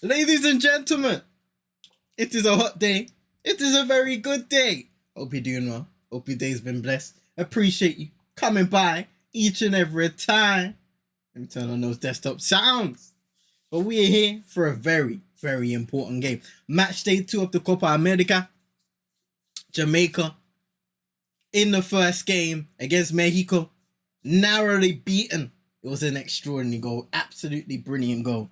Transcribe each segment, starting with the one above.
Ladies and gentlemen, it is a hot day. It is a very good day. Hope you're doing well. Hope your day's been blessed. Appreciate you coming by each and every time. Let me turn on those desktop sounds. But we are here for a very, very important game. Match day 2 of the Copa America. Jamaica in the first game against Mexico. Narrowly beaten. It was an extraordinary goal. Absolutely brilliant goal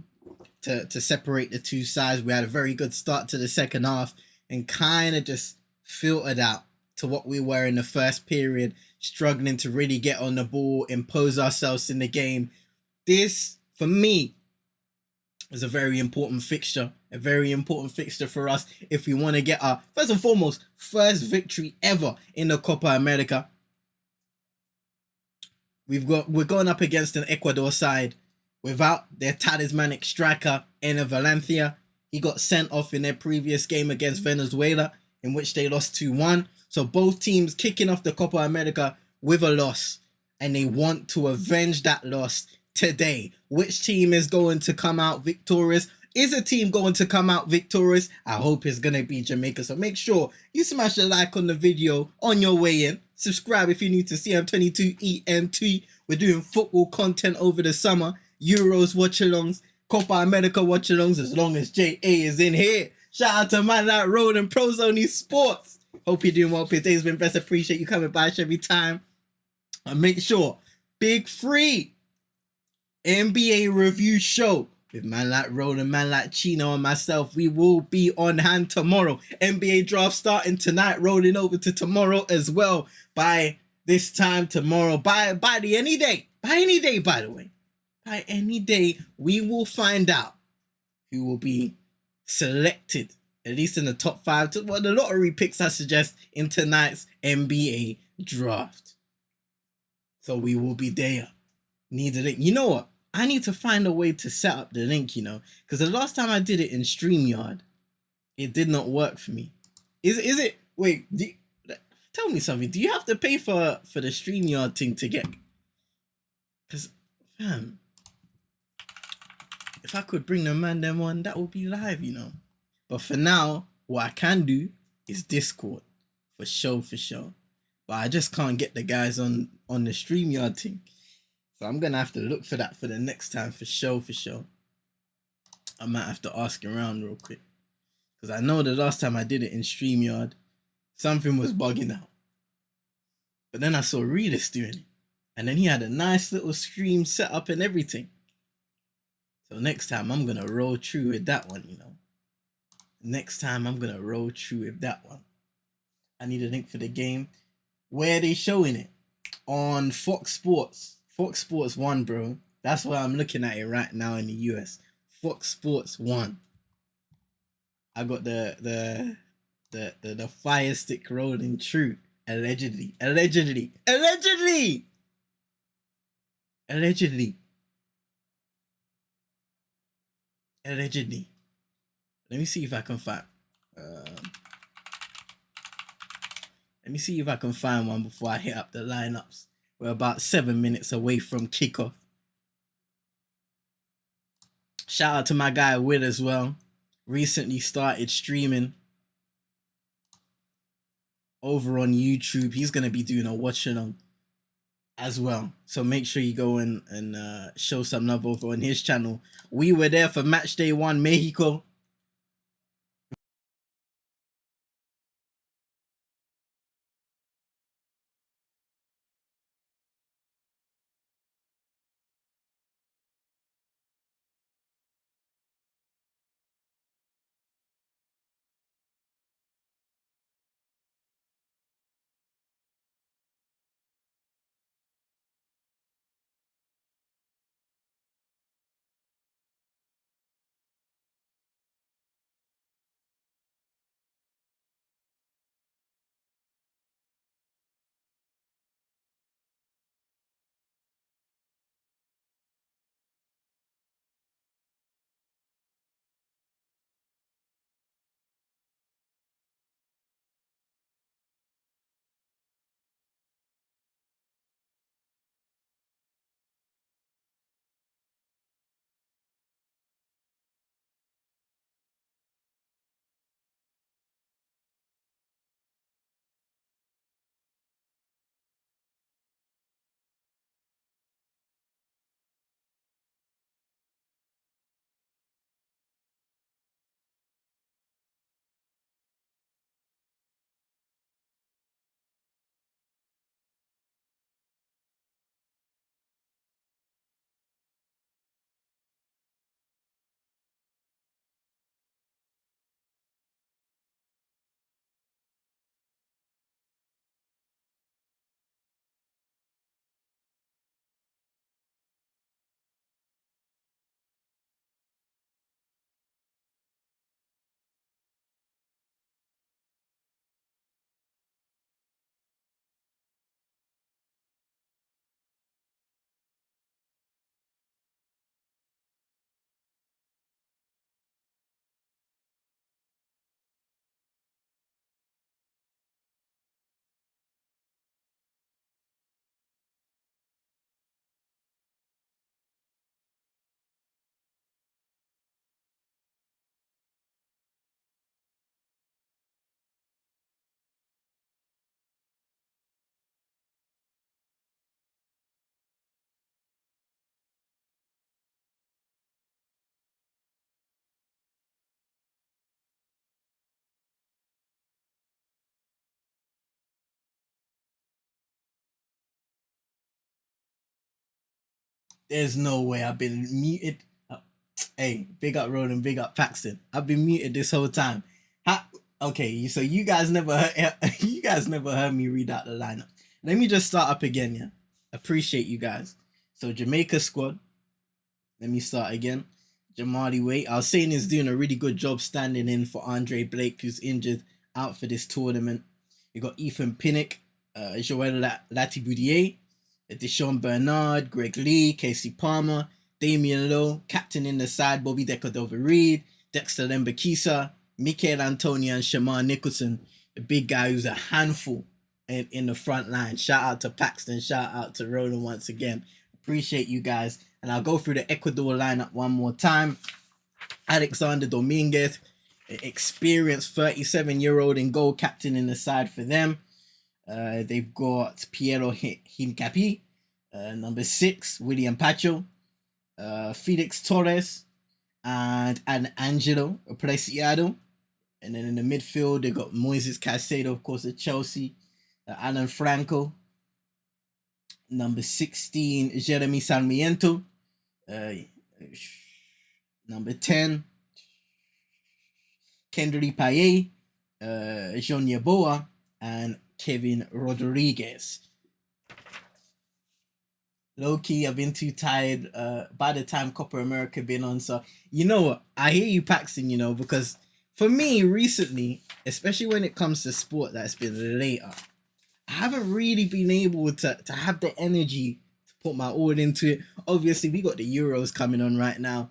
to separate the two sides. We had a very good start to the second half and kind of just filtered out to what we were in the first period, struggling to really get on the ball, impose ourselves in the game. This, for me, is a very important fixture. A very important fixture for us if we want to get our, first and foremost, first victory ever in the Copa America. We're going up against an Ecuador side without their talismanic striker, Enner Valencia. He got sent off in their previous game against Venezuela, in which they lost 2-1. So both teams kicking off the Copa America with a loss, and they want to avenge that loss today. Which team is going to come out victorious? Is a team going to come out victorious? I hope it's going to be Jamaica. So make sure you smash a like on the video on your way in. Subscribe if you're new to CM22 ENT. We're doing football content over the summer. Euros watch-alongs, Copa America watch-alongs, as long as JA is in here. Shout out to Man Like Road and Pros Only Sports. Hope you're doing well. Your day's been best. Appreciate you coming by every time. And make sure, big free NBA review show with Man Like Road and Man Like Chino and myself. We will be on hand tomorrow. NBA draft starting tonight, rolling over to tomorrow as well. By this time tomorrow, by the any day, by the way, by any day, we will find out who will be selected, at least in the top 5, to what the lottery picks I suggest in tonight's NBA draft. So we will be there. Need a link. You know what? I need to find a way to set up the link, because the last time I did it in StreamYard, it did not work for me. Is it? Wait, tell me something. Do you have to pay for the StreamYard thing to get? Because, fam, if I could bring the man them on, that would be live, But for now, what I can do is Discord, for sure. But I just can't get the guys on the StreamYard thing. So I'm going to have to look for that for the next time, for sure. I might have to ask around real quick. Because I know the last time I did it in StreamYard, something was bugging out. But then I saw Reedus doing it. And then he had a nice little stream set up and everything. So next time I'm going to roll true with that one, Next time I'm going to roll true with that one. I need a link for the game. Where are they showing it? On Fox Sports. Fox Sports 1, bro. That's why I'm looking at it right now in the US. Fox Sports 1. I got the fire stick rolling true. Allegedly. Let me see if I can find. Let me see if I can find one before I hit up the lineups. We're about 7 minutes away from kickoff. Shout out to my guy Will as well. Recently started streaming over on YouTube. He's going to be doing a watch along as well. So make sure you go and show some love over on his channel. We were there for match day 1, Mexico. There's no way I've been muted. Hey, big up Roland, big up Paxton. I've been muted this whole time. Okay, so you guys never heard, you guys never heard me read out the lineup. Let me just start up again, yeah. Appreciate you guys. So Jamaica squad. Let me start again. Jamali Wait. I was saying he's doing a really good job standing in for Andre Blake, who's injured out for this tournament. You got Ethan Pinnock, Joel Latiboudier, Deshaun Bernard, Greg Lee, Casey Palmer, Damian Lowe, captain in the side, Bobby Decker-Reed, Dexter Lembakisa, Michael Antonio, and Shamar Nicholson, the big guy who's a handful in the front line. Shout out to Paxton, shout out to Roland once again. Appreciate you guys. And I'll go through the Ecuador lineup one more time. Alexander Dominguez, experienced 37-year-old in goal, captain in the side for them. They've got Piero Hincapi, number 6, William Pacho, Felix Torres, and Angelo Preciado. And then in the midfield, they got Moises Caicedo, of course, of Chelsea, Alan Franco, number 16, Jeremy Sarmiento, number 10, Kendry Payet, Jean Yeboah, and Kevin Rodriguez. Low-key, I've been too tired by the time Copa America been on. So, you know what? I hear you, Paxton, because for me, recently, especially when it comes to sport that's been later, I haven't really been able to have the energy to put my all into it. Obviously, we got the Euros coming on right now.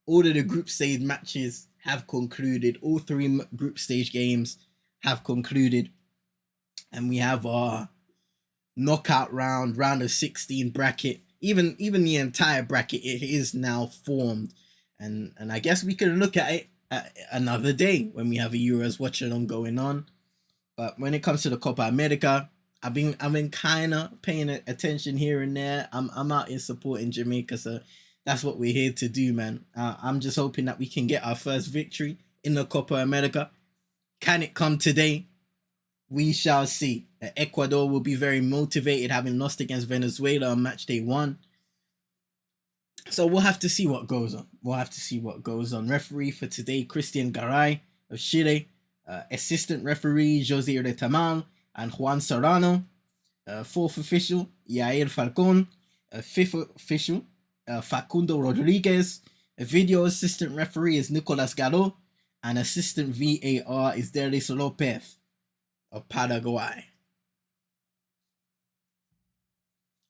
All of the group stage matches have concluded. All 3 group stage games have concluded. And we have our knockout round of 16 bracket. Even the entire bracket, it is now formed. And I guess we can look at it another day when we have a Euros watch-along going on. But when it comes to the Copa America, I've been kind of paying attention here and there. I'm out in supporting Jamaica, so that's what we're here to do, man. I'm just hoping that we can get our first victory in the Copa America. Can it come today? We shall see. Ecuador will be very motivated, having lost against Venezuela on match day 1. So we'll have to see what goes on. Referee for today, Christian Garay of Chile. Assistant referee, Jose Retamal and Juan Serrano. 4th official, Yair Falcon. 5th official, Facundo Rodriguez. A video assistant referee is Nicolas Gallo. And assistant VAR is Delis Lopez of Paraguay.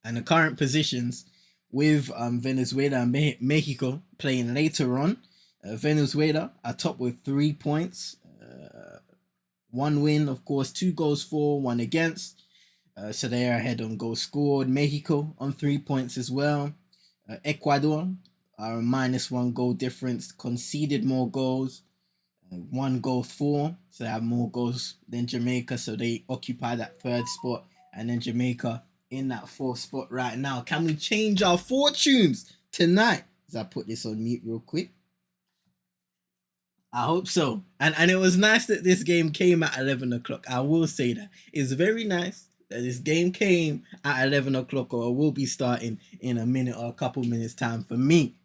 And the current positions with Venezuela and Mexico playing later on. Venezuela are top with 3 points. 1 win, of course, 2 goals for, 1 against. So they are ahead on goals scored. Mexico on 3 points as well. Ecuador are a -1 goal difference, conceded more goals. 1 goal for, so they have more goals than Jamaica, so they occupy that 3rd spot, and then Jamaica in that 4th spot right now. Can we change our fortunes tonight? As I put this on mute real quick. I hope so. And it was nice that this game came at 11 o'clock. I will say that. It's very nice that this game came at 11 o'clock, or will be starting in a minute or a couple minutes time for me.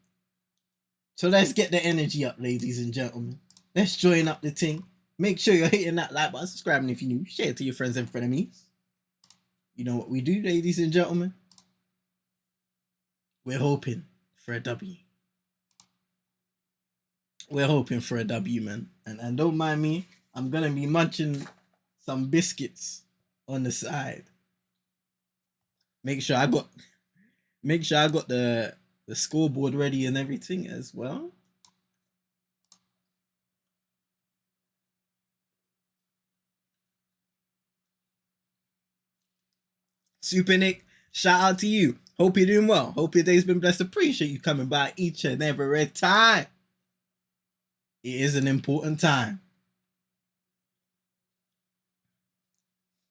So let's get the energy up, ladies and gentlemen. Let's join up the team. Make sure you're hitting that like button, subscribing if you're new, share it to your friends and frenemies. You know what we do, ladies and gentlemen. We're hoping for a W. We're hoping for a W, man. And don't mind me, I'm gonna be munching some biscuits on the side. Make sure I got the scoreboard ready and everything as well. Super Nick, shout out to you. Hope you're doing well. Hope your day's been blessed. Appreciate you coming by each and every time. It is an important time.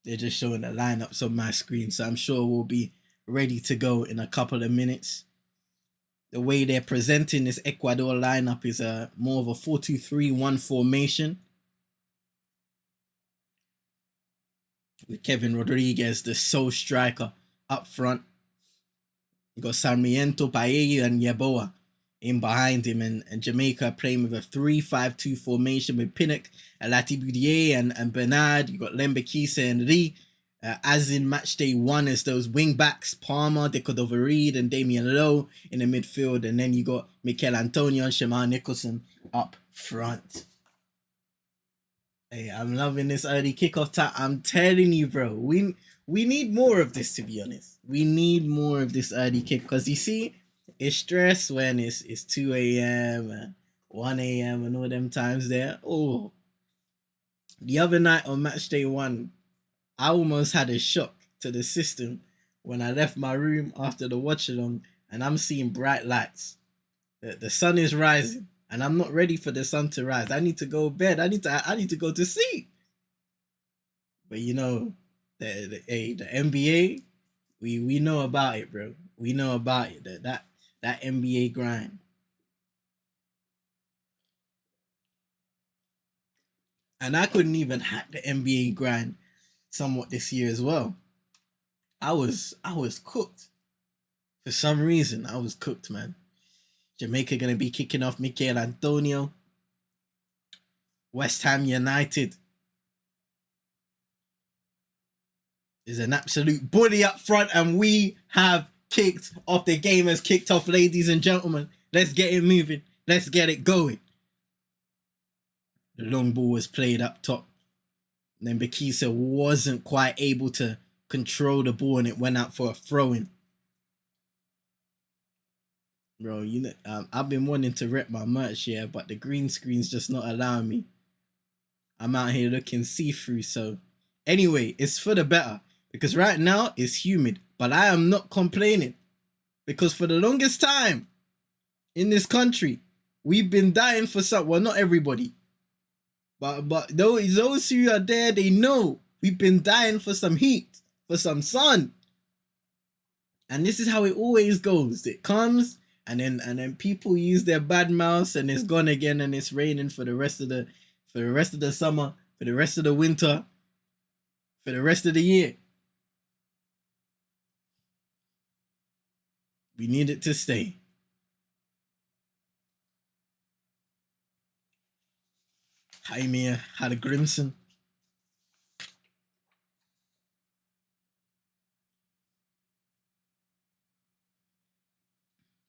They're just showing the lineups on my screen, so I'm sure we'll be ready to go in a couple of minutes. The way they're presenting this Ecuador lineup is more of a 4-2-3-1 formation, with Kevin Rodriguez, the sole striker, up front. You got Sarmiento, Paella, and Yeboah in behind him, and Jamaica playing with a 3-5-2 formation with Pinnock, Latibudier, and Bernard. You got Lembekisa and Lee. As in match day 1, as those wing backs, Palmer, Decordova-Reid, and Damian Lowe in the midfield, and then you got Mikel Antonio and Shamar Nicholson up front. Hey, I'm loving this early kickoff time. I'm telling you, bro, we need more of this, to be honest. We need more of this early kick, because you see, it's stress when it's 2 a.m. and 1 a.m. and all them times there. Oh, the other night on match day 1, I almost had a shock to the system when I left my room after the watch along and I'm seeing bright lights. The sun is rising and I'm not ready for the sun to rise. I need to go to bed. I need to go to sleep. But you know, the NBA, we know about it, bro. We know about it. That NBA grind. And I couldn't even hack the NBA grind somewhat this year as well. I was cooked. For some reason, I was cooked, man. Jamaica gonna be kicking off Mikel Antonio. West Ham United is an absolute bully up front, and we have kicked off. The game has kicked off, ladies and gentlemen. Let's get it moving. Let's get it going. The long ball was played up top. And then Bekisa wasn't quite able to control the ball and it went out for a throw-in. Bro, you know, I've been wanting to rep my merch here, but the green screen's just not allowing me. I'm out here looking see-through, so... Anyway, it's for the better. Because right now, it's humid. But I am not complaining. Because for the longest time, in this country, we've been dying for some... Well, not everybody. But those who are there, they know we've been dying for some heat, for some sun. And this is how it always goes. It comes, and then people use their bad mouths, and it's gone again, and it's raining for the rest of the summer, for the rest of the winter, for the rest of the year. We need it to stay. Jaime had a Grimson.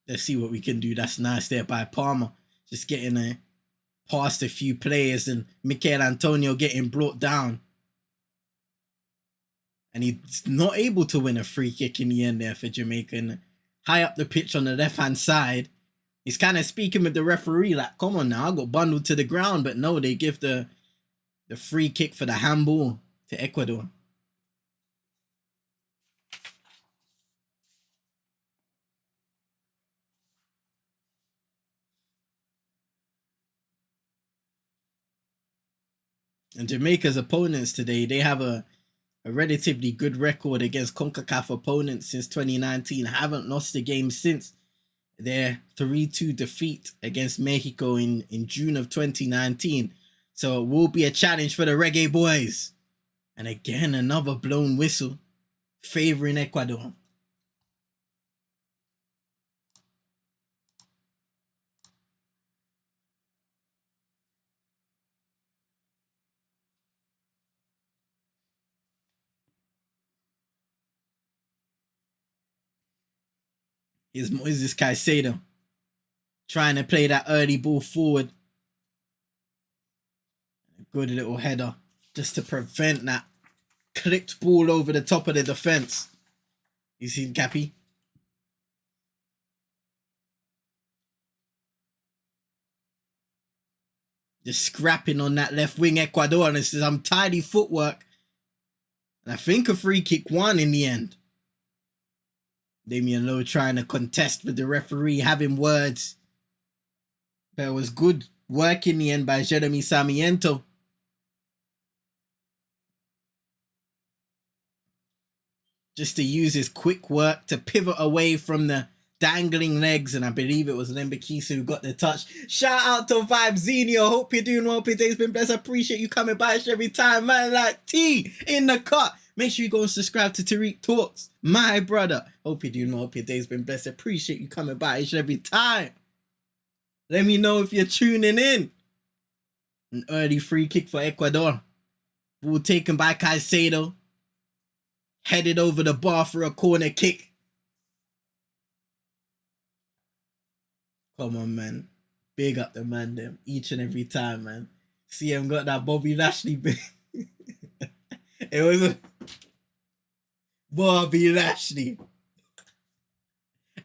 Let's see what we can do. That's nice there by Palmer. Just getting past a few players and Mikel Antonio getting brought down. And he's not able to win a free kick in the end there for Jamaica. And high up the pitch on the left-hand side, he's kind of speaking with the referee like, come on now, I got bundled to the ground. But no, they give the free kick for the handball to Ecuador. And Jamaica's opponents today, they have a relatively good record against CONCACAF opponents since 2019. Haven't lost a game since their 3-2 defeat against Mexico in June of 2019. So it will be a challenge for the Reggae Boys. And again, another blown whistle favoring Ecuador. Here's Moises Caicedo trying to play that early ball forward. A good little header just to prevent that clipped ball over the top of the defense. You see Gappy? Just scrapping on that left wing Ecuador, and it's some tidy footwork. And I think a free kick won in the end. Damian Lowe trying to contest with the referee, having words. But it was good work in the end by Jeremy Sarmiento. Just to use his quick work to pivot away from the dangling legs. And I believe it was Lembekisa who got the touch. Shout out to Vibezinho. Hope you're doing well. Today's been blessed. I appreciate you coming by every time, man. Like T in the cut. Make sure you go and subscribe to Tariq Talks, my brother. Hope you're doing well. Hope your day's been blessed. Appreciate you coming by each and every time. Let me know if you're tuning in. An early free kick for Ecuador. Ball taken by Caicedo. Headed over the bar for a corner kick. Come on, man. Big up the man, them. Each and every time, man. See him got that Bobby Lashley big. It was a Bobby Lashley.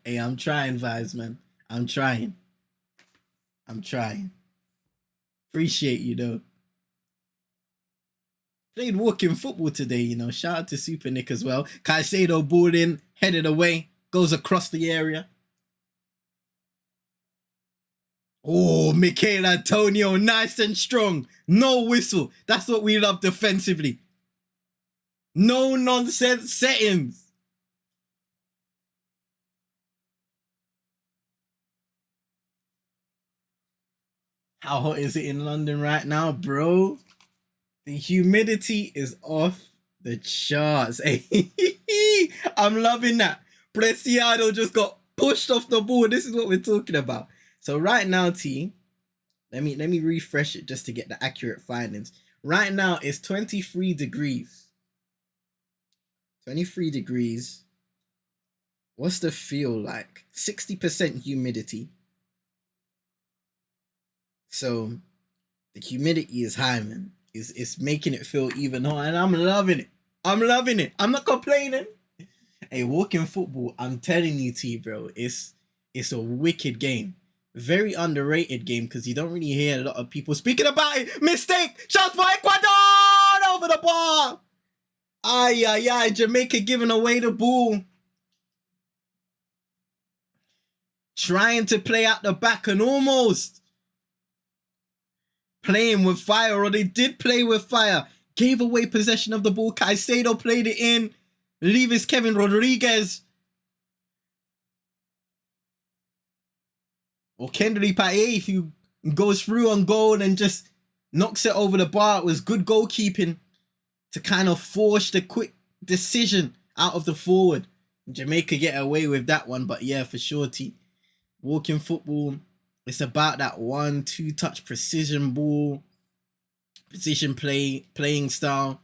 Hey, I'm trying, vibes, man. I'm trying. Appreciate you, though. Played walking football today, you know. Shout out to Super Nick as well. Caicedo ball in, headed away, goes across the area. Oh, Michael Antonio, nice and strong. No whistle. That's what we love defensively. No nonsense settings. How hot is it in London right now, bro? The humidity is off the charts. I'm loving that. Preciado just got pushed off the ball. This is what we're talking about. So right now, T, let me refresh it just to get the accurate findings. Right now, it's 23 degrees. 23 degrees. What's the feel like? 60% humidity. So the humidity is high, man. It's making it feel even hot, and I'm loving it. I'm not complaining. Hey, walking football, I'm telling you, T, bro, it's a wicked game. Very underrated game because you don't really hear a lot of people speaking about it. Mistake! Shots for Ecuador! Over the ball! Ay, Jamaica giving away the ball. Trying to play out the back and almost playing with fire, or they did play with fire. Gave away possession of the ball. Caicedo played it in. Leaves Kevin Rodriguez. Or Kendrick Paye, who goes through on goal and just knocks it over the bar. It was good goalkeeping to kind of force the quick decision out of the forward. Jamaica get away with that one, but yeah, for sure, T. Walking football, it's about that 1-2 touch precision ball, position playing style.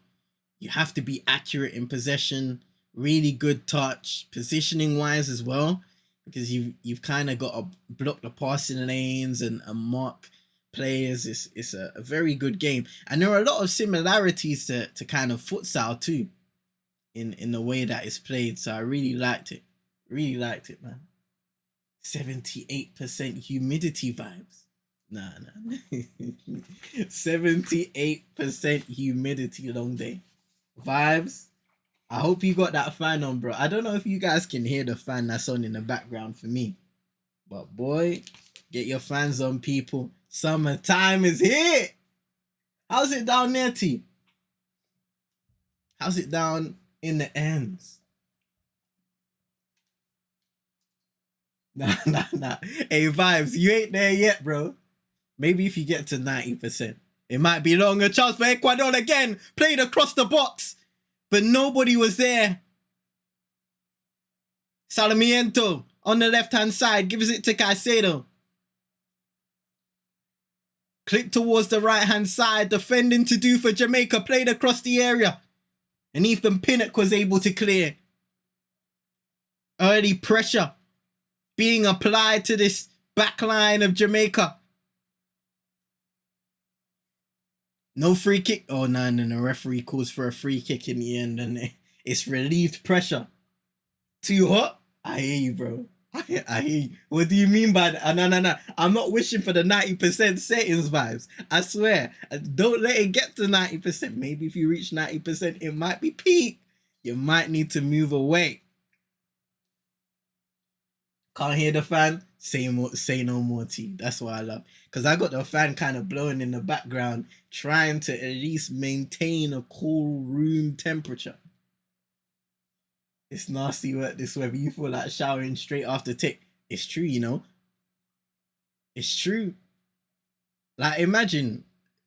You have to be accurate in possession, really good touch, positioning wise as well, because you've kind of got to block the passing lanes and mark players. It's a very good game, and there are a lot of similarities to kind of futsal too, in the way that it's played. So I really liked it, man. 78% humidity vibes. Nah. 78% humidity, long day vibes. I hope you got that fan on, bro. I don't know if you guys can hear the fan that's on in the background for me, but boy, get your fans on, people. Summertime is here. How's it down there, T? How's it down in the ends? Nah. Hey, vibes, you ain't there yet, bro. Maybe if you get to 90%. It might be longer. Chance for Ecuador again. Played across the box, but nobody was there. Salamiento on the left-hand side gives it to Caicedo. Click towards the right-hand side. Defending to do for Jamaica. Played across the area. And Ethan Pinnock was able to clear. Early pressure being applied to this back line of Jamaica. No free kick. Oh, no. And the referee calls for a free kick in the end. And it's relieved pressure. Too hot? I hear you, bro. I hear you. What do you mean by that? No. I'm not wishing for the 90% settings vibes. I swear. Don't let it get to 90%. Maybe if you reach 90%, it might be peak. You might need to move away. Can't hear the fan? Say no more, T. That's what I love. Because I got the fan kind of blowing in the background, trying to at least maintain a cool room temperature. It's nasty work this weather. You feel like showering straight after tick. It's true, you know. It's true. Like, imagine,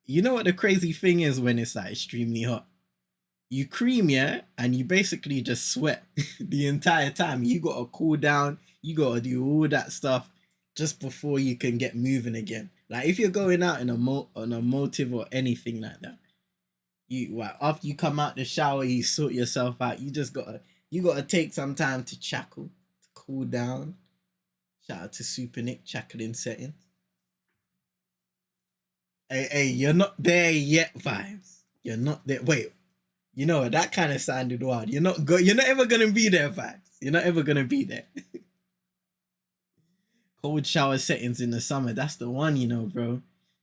you know what the crazy thing is when it's like extremely hot? you cream, yeah, and you basically just sweat the entire time. You gotta cool down, you gotta do all that stuff just before you can get moving again. Like if you're going out in on a motive or anything like that, after you come out the shower, you sort yourself out. You gotta take some time to chuckle, to cool down. Shout out to Super Nick, chuckling settings. Hey, you're not there yet, vibes. You're not there. Wait, you know that kind of sounded wild. You're not ever gonna be there, vibes. You're not ever gonna be there. Cold shower settings in the summer. That's the one, you know, bro.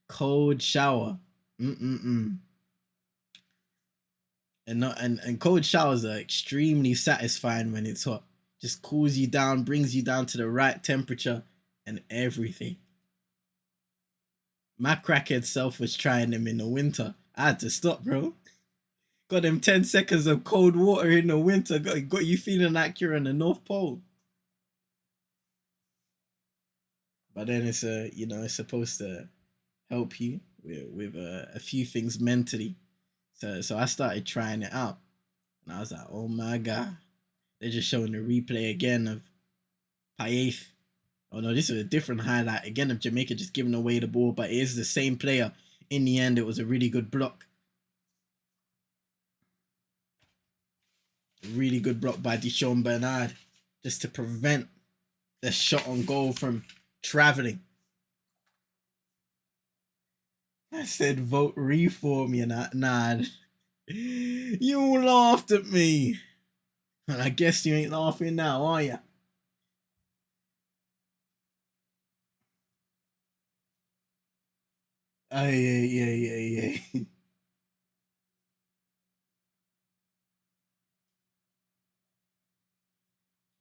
Cold shower. And cold showers are extremely satisfying when it's hot. Just cools you down, brings you down to the right temperature and everything. My crackhead self was trying them in the winter. I had to stop, bro. Got them 10 seconds of cold water in the winter. Got you feeling like you're in the North Pole. But then it's it's supposed to help you with a few things mentally. So I started trying it out, and I was like, oh my god, they're just showing the replay again of Paeth. Oh no, this is a different highlight again of Jamaica just giving away the ball, but it is the same player. In the end, it was a really good block. Really good block by Deshaun Bernard, just to prevent the shot on goal from traveling. I said vote reform, you know. Nah. You laughed at me. And I guess you ain't laughing now, are ya? Oh, yeah.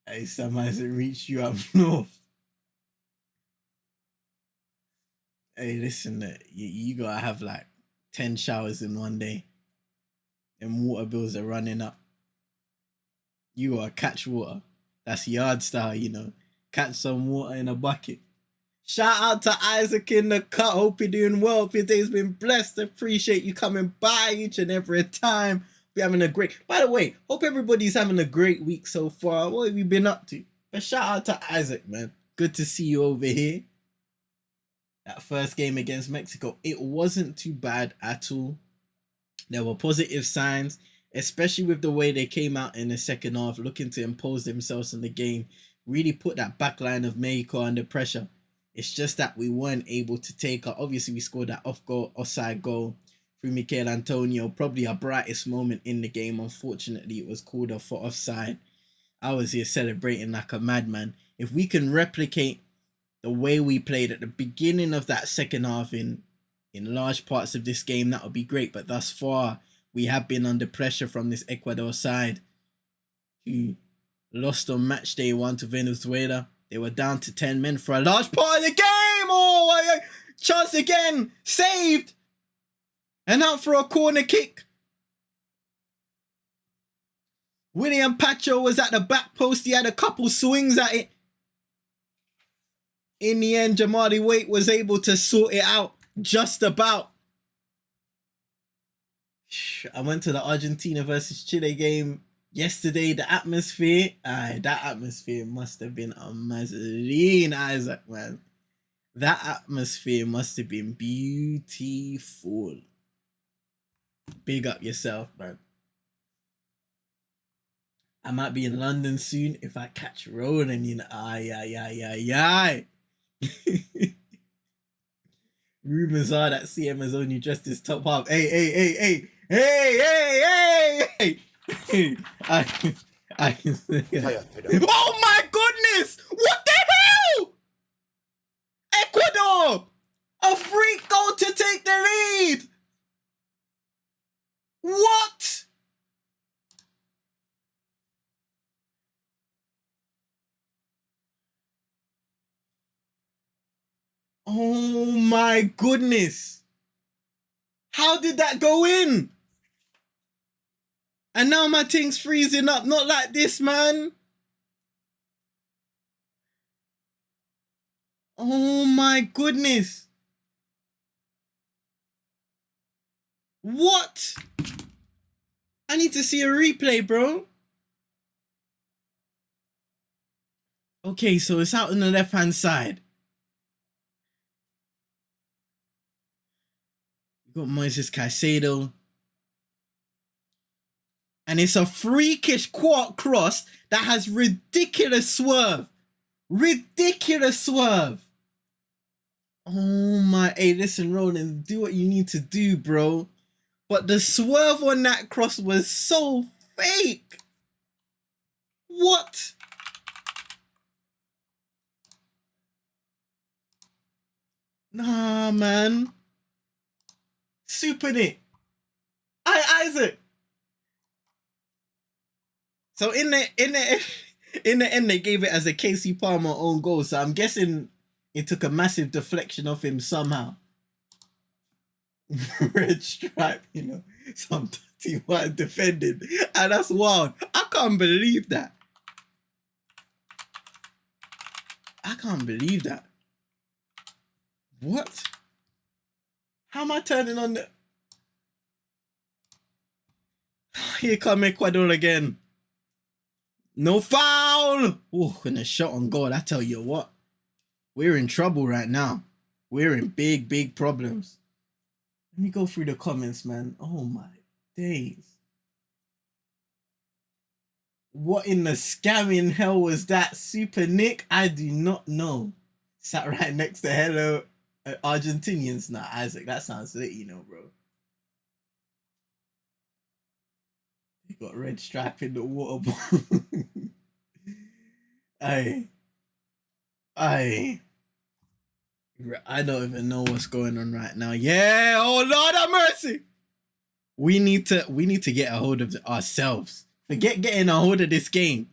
Hey, some hasn't reached you up north. Hey, listen, you gotta have like 10 showers in one day. And water bills are running up. You gotta catch water. That's yard style, you know. Catch some water in a bucket. Shout out to Isaac in the cut. Hope you're doing well. Hope your day's been blessed. Appreciate you coming by each and every time. Be having a great. By the way, hope everybody's having a great week so far. What have you been up to? But shout out to Isaac, man. Good to see you over here. That first game against Mexico, it wasn't too bad at all. There were positive signs, especially with the way they came out in the second half, looking to impose themselves in the game. Really put that back line of Mexico under pressure. It's just that we weren't able to take her. Obviously, we scored that offside goal through Mikel Antonio. Probably our brightest moment in the game. Unfortunately, it was called off for offside. I was here celebrating like a madman. If we can replicate the way we played at the beginning of that second half in large parts of this game, that would be great. But thus far, we have been under pressure from this Ecuador side, who lost on match day 1 to Venezuela. They were down to 10 men for a large part of the game. Oh, chance again. Saved. And out for a corner kick. William Pacho was at the back post. He had a couple swings at it. In the end, Jamali Waite was able to sort it out just about. I went to the Argentina versus Chile game yesterday. The atmosphere, that atmosphere must have been amazing, Isaac, man. That atmosphere must have been beautiful. Big up yourself, man. I might be in London soon if I catch rolling, you know. Aye. Rumors are that CM has only dressed his top half. Hey. Oh my goodness! What the hell? Ecuador! A freak goal to take the lead! What? Oh my goodness. How did that go in? And now my thing's freezing up. Not like this, man. Oh my goodness. What? I need to see a replay, bro. Okay, so it's out on the left-hand side. We got Moises Caicedo. And it's a freakish quart cross that has ridiculous swerve. Ridiculous swerve. Oh my, hey, listen, Roland, do what you need to do, bro. But the swerve on that cross was so fake. What? Nah, man. Super Nick. Isaac. So in the end, they gave it as a Casey Palmer own goal. So I'm guessing it took a massive deflection off him somehow. Red stripe, you know. Some 31 defended. And that's wild. I can't believe that. I can't believe that. What? How am I turning on the... Here come Ecuador again. No foul! Oh, and a shot on goal. I tell you what. We're in trouble right now. We're in big problems. Let me go through the comments, man. Oh my days. What in the scamming hell was that? Super Nick? I do not know. Sat right next to hello Argentinians. Nah, Isaac, that sounds lit, you know, bro. He got red stripe in the water ball. I don't even know what's going on right now. Yeah, oh Lord have mercy. We need to get a hold of ourselves. Forget getting a hold of this game.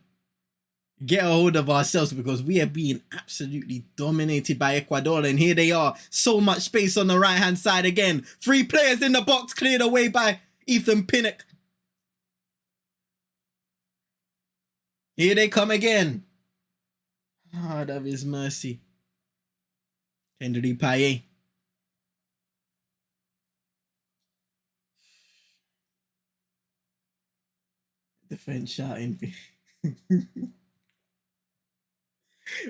Get a hold of ourselves, because we are being absolutely dominated by Ecuador, and here they are. So much space on the right-hand side again. 3 players in the box, cleared away by Ethan Pinnock. Here they come again. Lord of his mercy. Henry Paye. Defense shouting.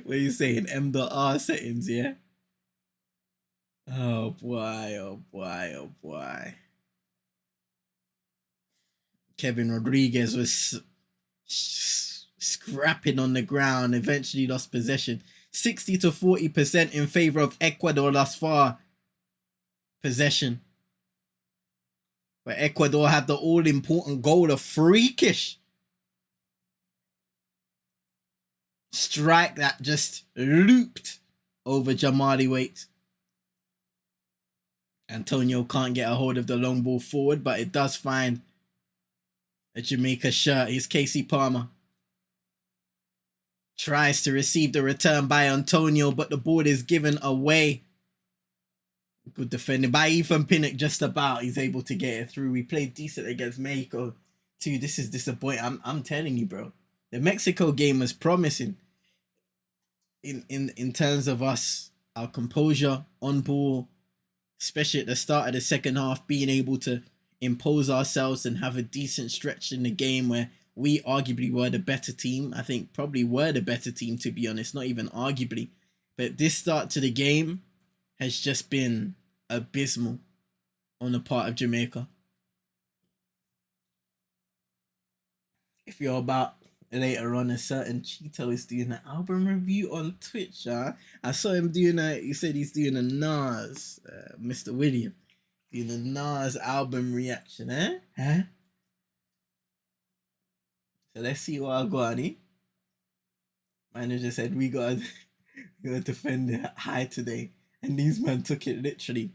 What are you saying? M.R settings, yeah? Oh boy, oh boy, oh boy. Kevin Rodriguez was scrapping on the ground, eventually lost possession. 60 to 40% in favor of Ecuador thus far. Possession. But Ecuador had the all-important goal, a freakish strike that just looped over Jamali Waite. Antonio can't get a hold of the long ball forward, but it does find a Jamaica shirt. Here's Casey Palmer. Tries to receive the return by Antonio, but the ball is given away. Good defending by Ethan Pinnock, just about. He's able to get it through. We played decent against Mexico too. This is disappointing. I'm telling you, bro. The Mexico game was promising in terms of us, our composure on ball, especially at the start of the second half, being able to impose ourselves and have a decent stretch in the game where we arguably were the better team. I think probably were the better team, to be honest, not even arguably. But this start to the game has just been abysmal on the part of Jamaica. If you're about later on, a certain Cheeto is doing an album review on Twitch. I saw him doing he said he's doing a Nas, Mr. William, doing a Nas album reaction, Huh? So let's see what I got on it. Manager said we gotta defend it high today, and these men took it literally.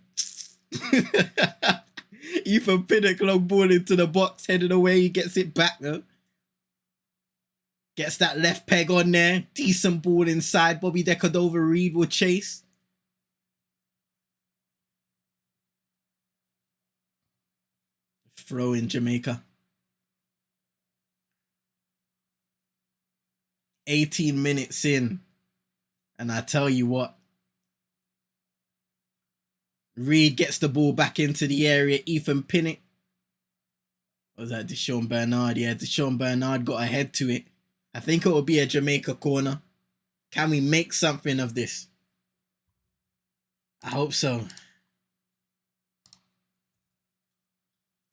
Ethan Pinnock long ball into the box, headed away. He gets it back though. Gets that left peg on there. Decent ball inside. Bobby De Cordova-Reid will chase. Throw in Jamaica. 18 minutes in. And I tell you what. Reid gets the ball back into the area. Ethan Pinnock Was that Deshaun Bernard? Yeah, Deshaun Bernard got ahead to it. I think it will be a Jamaica corner. Can we make something of this? I hope so.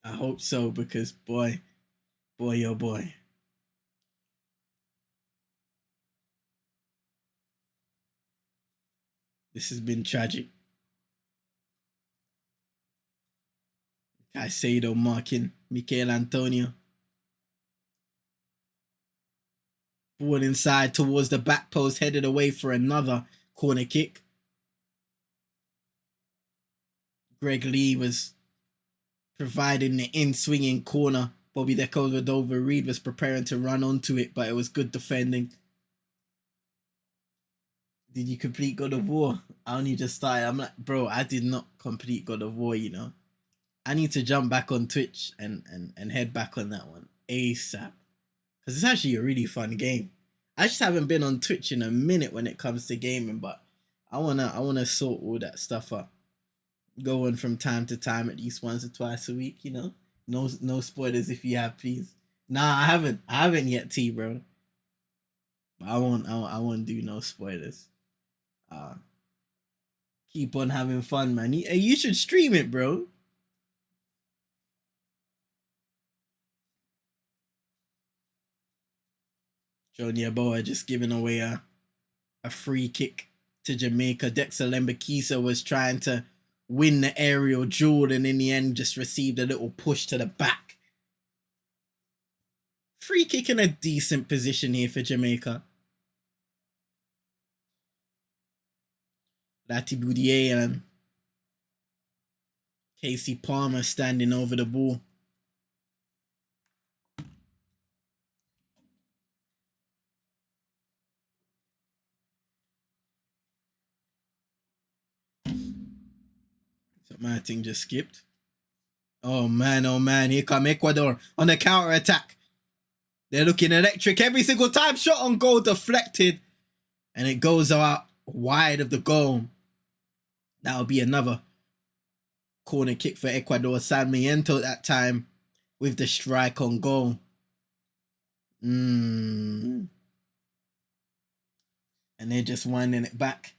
I hope so, because boy, oh boy. This has been tragic. Caicedo marking Michail Antonio. Ball inside towards the back post, headed away for another corner kick. Greg Lee was providing the in-swinging corner. Bobby De Cordova-Reid was preparing to run onto it, but it was good defending. Did you complete God of War? I only just started. I'm like, bro, I did not complete God of War, you know. I need to jump back on Twitch and head back on that one ASAP. Because it's actually a really fun game. I just haven't been on Twitch in a minute when it comes to gaming, but I wanna sort all that stuff up. Going from time to time, at least once or twice a week, you know. No spoilers if you have, please. Nah, I haven't yet, T, bro. But I won't do no spoilers. Keep on having fun, man. You should stream it, bro. John Yeboah just giving away a free kick to Jamaica. Dexter Lembakisa was trying to win the aerial duel and in the end just received a little push to the back. Free kick in a decent position here for Jamaica. Lati Boudier and Casey Palmer standing over the ball. So my thing just skipped. Oh man, here come Ecuador on the counter attack. They're looking electric every single time. Shot on goal deflected. And it goes out wide of the goal. That'll be another corner kick for Ecuador. Sarmiento that time with the strike on goal. And they're just winding it back.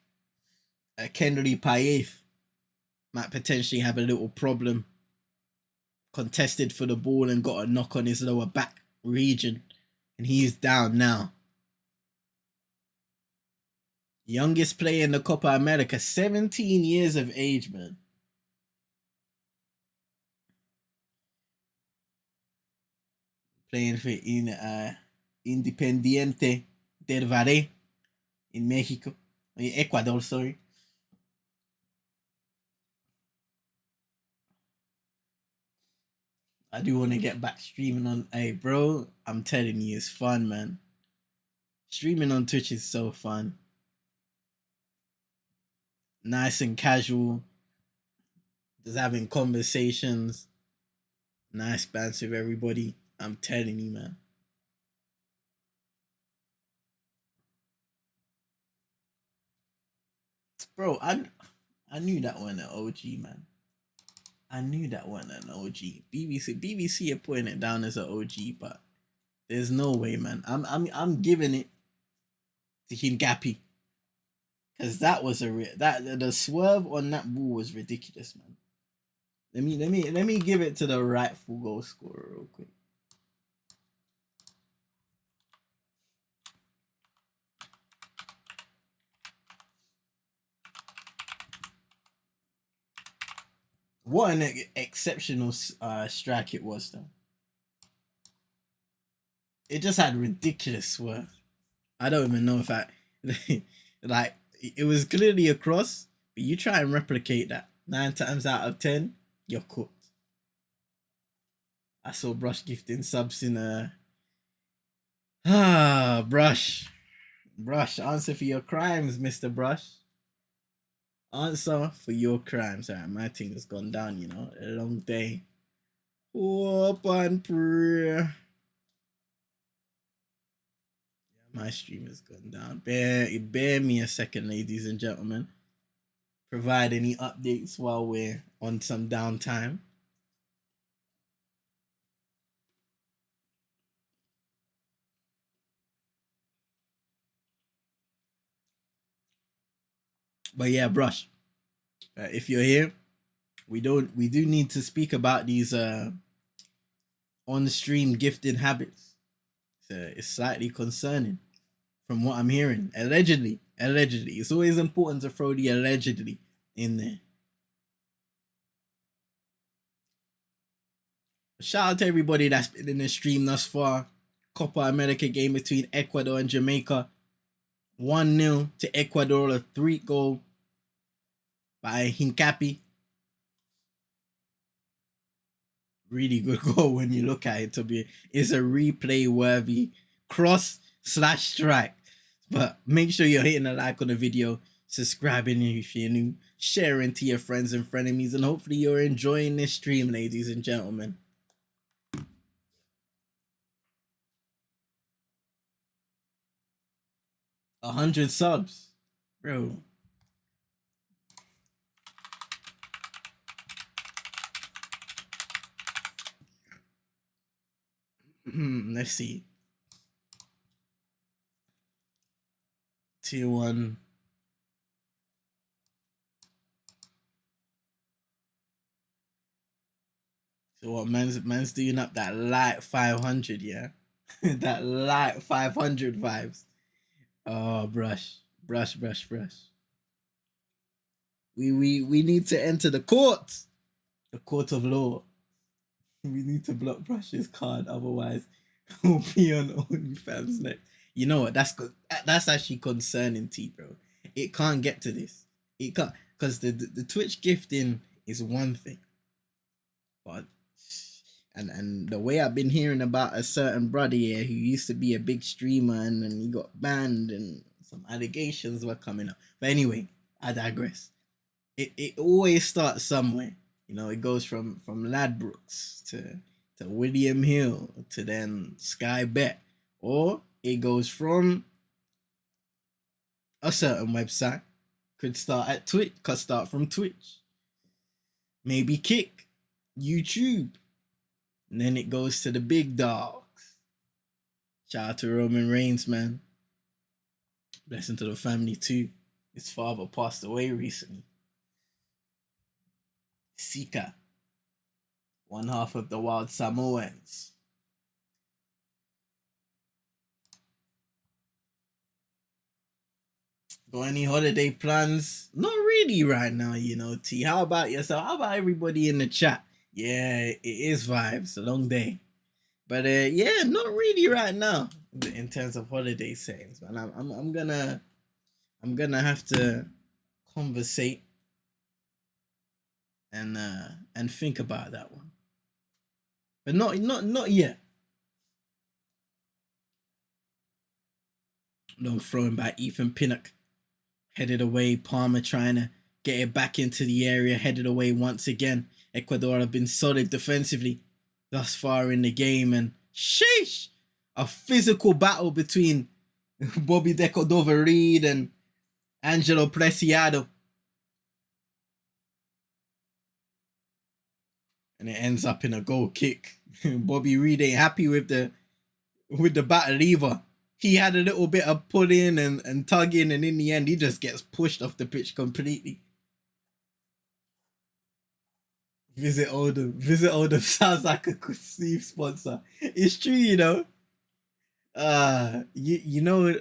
Kendley Paeth might potentially have a little problem. Contested for the ball and got a knock on his lower back region. And he's down now. Youngest player in the Copa America, 17 years of age, man. Playing for Independiente del Valle in Mexico. Ecuador, sorry. I do want to get back streaming on. Hey, bro, I'm telling you, it's fun, man. Streaming on Twitch is so fun. Nice and casual. Just having conversations. Nice banter with everybody. I'm telling you, man. Bro, I knew that one an OG, man. I knew that one an OG. BBC are putting it down as an OG, but there's no way, man. I'm giving it to Hingapi. Cause that was the swerve on that ball was ridiculous, man. Let me give it to the rightful goal scorer real quick. What an exceptional strike it was, though. It just had ridiculous swerve. I don't even know if I like. It was clearly a cross, but you try and replicate that 9 times out of 10, you're cooked. I saw Brush gifting subs in Brush. Answer for your crimes, Mr. Brush. Answer for your crimes. Alright, my thing has gone down, you know. A long day. Hope and prayer. My stream has gone down. Bear me a second, ladies and gentlemen. Provide any updates while we're on some downtime. But yeah, Brush, if you're here, we do need to speak about these on stream gifting habits. It's slightly concerning from what I'm hearing. Allegedly. It's always important to throw the allegedly in there. Shout out to everybody that's been in the stream thus far. Copa America game between Ecuador and Jamaica. 1-0 to Ecuador, a 3-goal by Hincapi. Really good goal when you look at it. It's a replay worthy cross/strike. But make sure you're hitting a like on the video, subscribing if you're new, sharing to your friends and frenemies, and hopefully you're enjoying this stream, ladies and gentlemen. 100 subs, bro. Let's see. Tier 1. So what man's doing up that light 500, yeah? That light 500 vibes. Oh, brush. We need to enter the court of law. We need to block Brush's card, otherwise we'll be on OnlyFans next. You know what? That's actually concerning, T, bro. It can't get to this. It can't, because the Twitch gifting is one thing, but and the way I've been hearing about a certain brother here who used to be a big streamer and he got banned and some allegations were coming up. But anyway, I digress. It always starts somewhere. You know, it goes from Ladbrokes to William Hill to then Sky Bet, or it goes from a certain website. Could start from Twitch, maybe Kick, YouTube, and then it goes to the big dogs. Shout out to Roman Reigns, man. Blessing to the family too. His father passed away recently. Sika, one half of the Wild Samoans. Got any holiday plans? Not really right now, you know, T. How about yourself? How about everybody in the chat? Yeah, it is vibes. A long day. But yeah, not really right now in terms of holiday settings. But I'm gonna have to conversate and think about that one. But not yet. Long throwing by Ethan Pinnock. Headed away. Palmer trying to get it back into the area. Headed away once again. Ecuador have been solid defensively thus far in the game. And sheesh! A physical battle between Bobby De Cordova-Reid and Angelo Preciado. And it ends up in a goal kick. Bobby Reid ain't happy with the battle either. He had a little bit of pulling and tugging, and in the end, he just gets pushed off the pitch completely. Visit Oldham sounds like a Steve sponsor. It's true, you know. You know,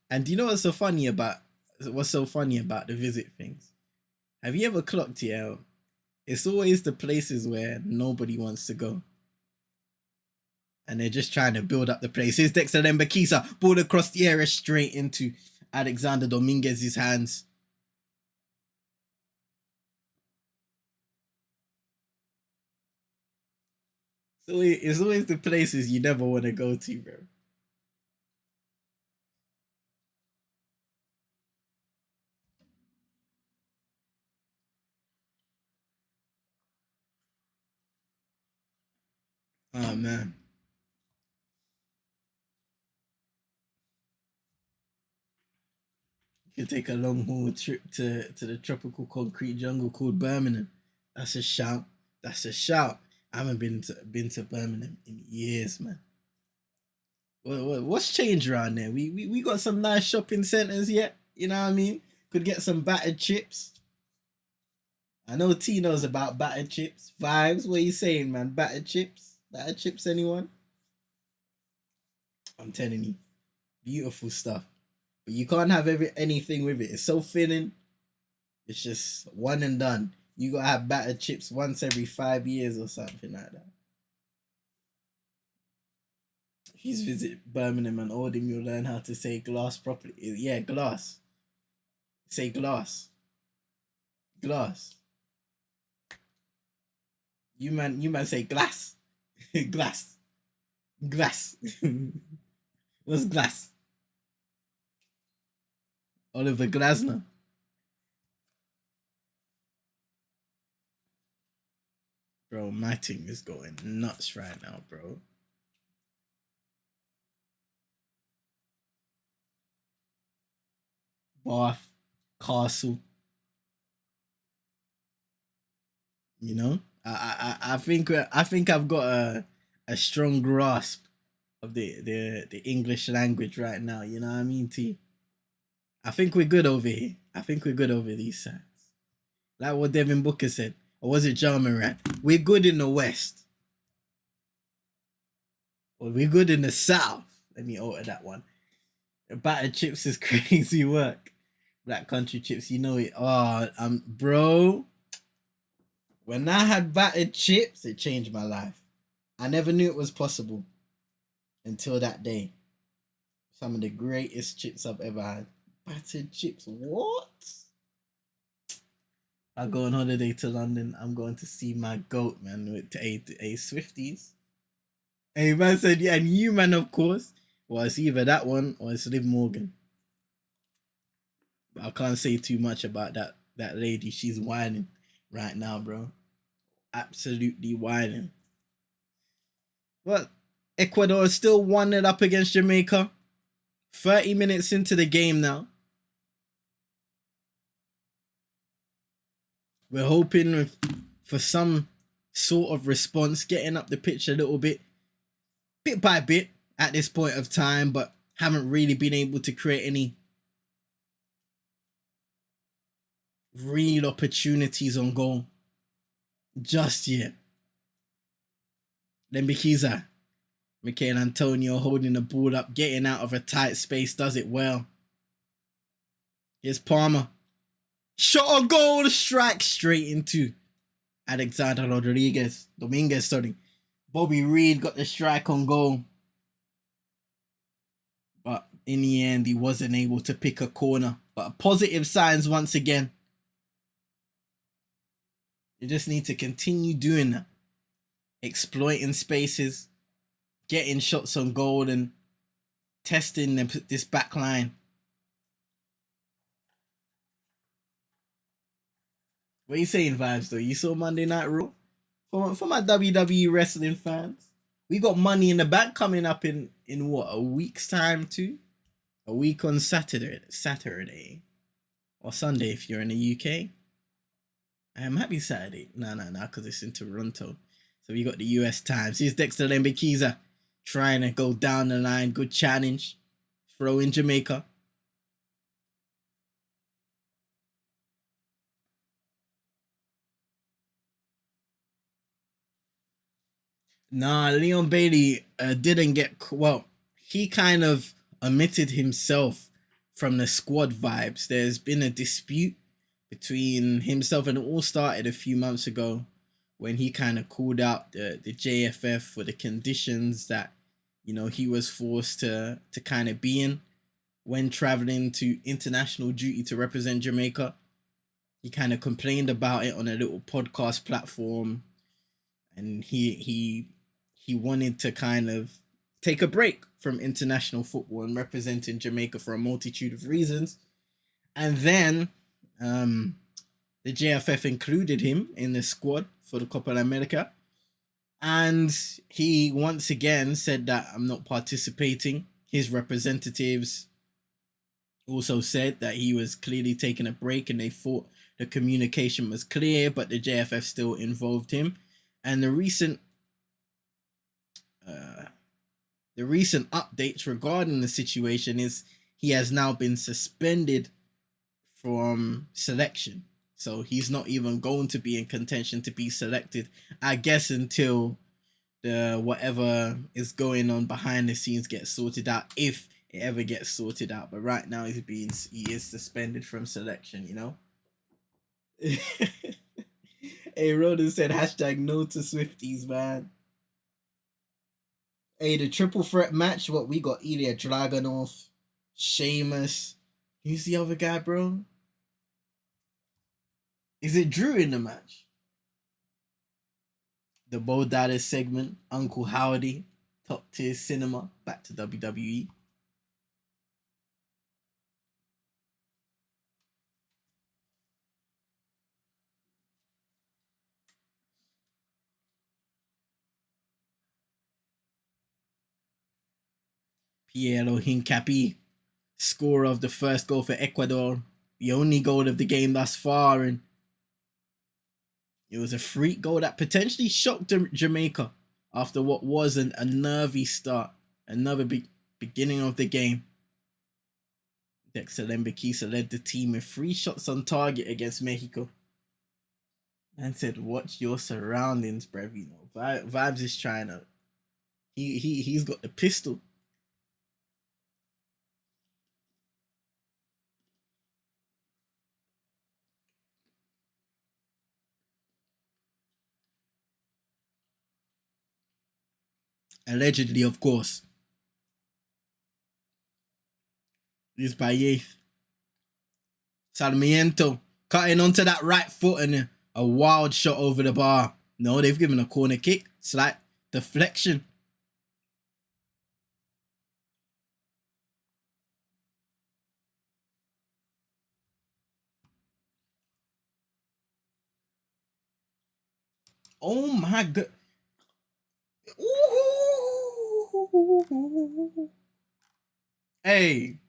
and you know what's so funny about the visit things? Have you ever clocked it out? It's always the places where nobody wants to go. And they're just trying to build up the place. Here's Dexter Lembakisa. Ball across the area straight into Alexander Dominguez's hands. So it's always the places you never want to go to, bro. Oh, man. You can take a long haul trip to the tropical concrete jungle called Birmingham. That's a shout. I haven't been to Birmingham in years, man. What's changed around there? We got some nice shopping centers yet, you know what I mean? Could get some battered chips. I know T knows about battered chips. Vibes, what are you saying, man? Battered chips? Battered chips, anyone? I'm telling you, beautiful stuff. But you can't have anything with it. It's so filling. It's just one and done. You gotta have battered chips once every 5 years or something like that. If you visit Birmingham and Oldham, you'll learn how to say glass properly. Yeah, glass. Say glass. Glass. You man say glass. Glass. Glass. What's glass? Oliver Glasner. Bro, my team is going nuts right now, bro. Bath, Castle. You know, I think I've got a strong grasp of the English language right now. You know what I mean, T? I think we're good over here. I think we're good over these sides. Like what Devin Booker said. Or was it John Moran? We're good in the West. Or we're good in the South. Let me alter that one. Battered chips is crazy work. Black country chips, you know it. Oh, bro. When I had battered chips, it changed my life. I never knew it was possible until that day. Some of the greatest chips I've ever had. Battered chips, what? I go on holiday to London. I'm going to see my goat, man, with a Swifties. Hey, man said, yeah, and you, man, of course. Well, it's either that one or it's Liv Morgan. But I can't say too much about that lady. She's whining right now, bro. Absolutely whining. But Ecuador is still 1-0 up against Jamaica. 30 minutes into the game now. We're hoping for some sort of response, getting up the pitch a little bit by bit at this point of time, but haven't really been able to create any real opportunities on goal just yet. Then Bikiza, Michael Antonio holding the ball up, getting out of a tight space, does it well. Here's Palmer. Shot on goal, strike straight into Alexander Dominguez, sorry. Bobby Reed got the strike on goal. But in the end, he wasn't able to pick a corner. But positive signs once again. You just need to continue doing that. Exploiting spaces, getting shots on goal and testing this back line. What are you saying, Vibes, though? You saw Monday Night Raw? For my WWE wrestling fans, we got Money in the Bank coming up in what, a week's time too? A week on Saturday. Or Sunday if you're in the UK. It might be Saturday. No, because it's in Toronto. So we got the US times. Here's Dexter Lembekiza trying to go down the line. Good challenge. Throw in Jamaica. Nah, Leon Bailey didn't get... Well, he kind of omitted himself from the squad vibes. There's been a dispute between himself, and it all started a few months ago when he kind of called out the JFF for the conditions that, you know, he was forced to kind of be in when traveling to international duty to represent Jamaica. He kind of complained about it on a little podcast platform, and he wanted to kind of take a break from international football and representing Jamaica for a multitude of reasons. And then the JFF included him in the squad for the Copa America. And he once again said that I'm not participating. His representatives also said that he was clearly taking a break and they thought the communication was clear, but the JFF still involved him. And the recent updates regarding the situation is he has now been suspended from selection. So he's not even going to be in contention to be selected, I guess, until the whatever is going on behind the scenes gets sorted out, if it ever gets sorted out. But right now he is suspended from selection, you know. Hey, Roden said hashtag no to Swifties, man. Hey, the triple threat match, what we got: Ilya Dragunov, Sheamus. Who's the other guy, bro? Is it Drew in the match? The Bo Dallas segment, Uncle Howdy, Top Tier Cinema, back to WWE. Piero Hincapi, scorer of the first goal for Ecuador, the only goal of the game thus far, and it was a freak goal that potentially shocked Jamaica after what was a nervy start, another beginning of the game. Dexter Lembekisa led the team with 3 shots on target against Mexico. And said, watch your surroundings, bruv. You know, Vibes is trying to... He's got the pistol. Allegedly, of course. This by Yates. Sarmiento cutting onto that right foot and a wild shot over the bar. No, they've given a corner kick. Slight deflection. Oh my god. Ooh. Hey.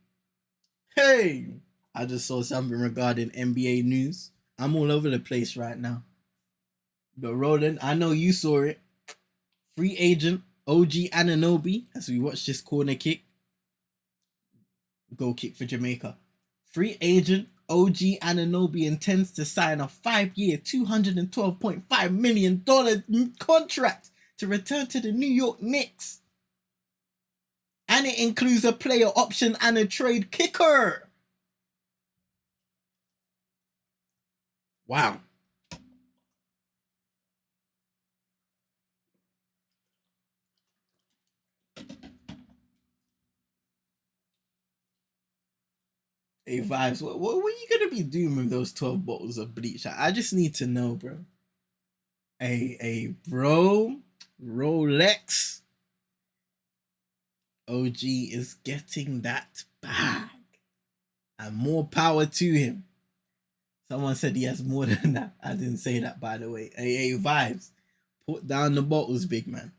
Hey. I just saw something regarding NBA news. I'm all over the place right now. But Roland, I know you saw it. Free agent OG Anunoby, as we watch this corner kick. Goal kick for Jamaica. Free agent OG Anunoby intends to sign a 5-year, $212.5 million contract to return to the New York Knicks. And it includes a player option and a trade kicker. Wow. Hey, Vibes, what are you going to be doing with those 12 bottles of bleach? I just need to know, bro. Hey, bro. Rolex. OG is getting that bag. And more power to him. Someone said he has more than that. I didn't say that, by the way. Hey, Vibes. Put down the bottles, big man.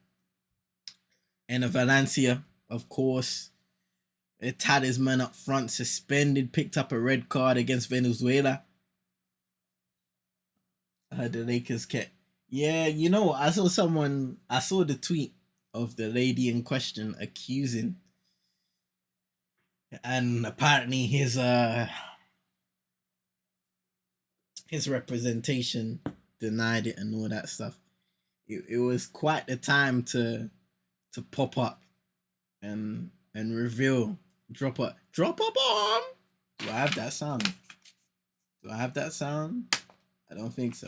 Enner Valencia, of course. It had his man up front suspended, picked up a red card against Venezuela. The Lakers kept... Yeah, you know, I saw the tweet of the lady in question accusing, and apparently his representation denied it and all that stuff. It was quite the time to pop up and reveal, drop a bomb. Do I have that sound? I don't think so.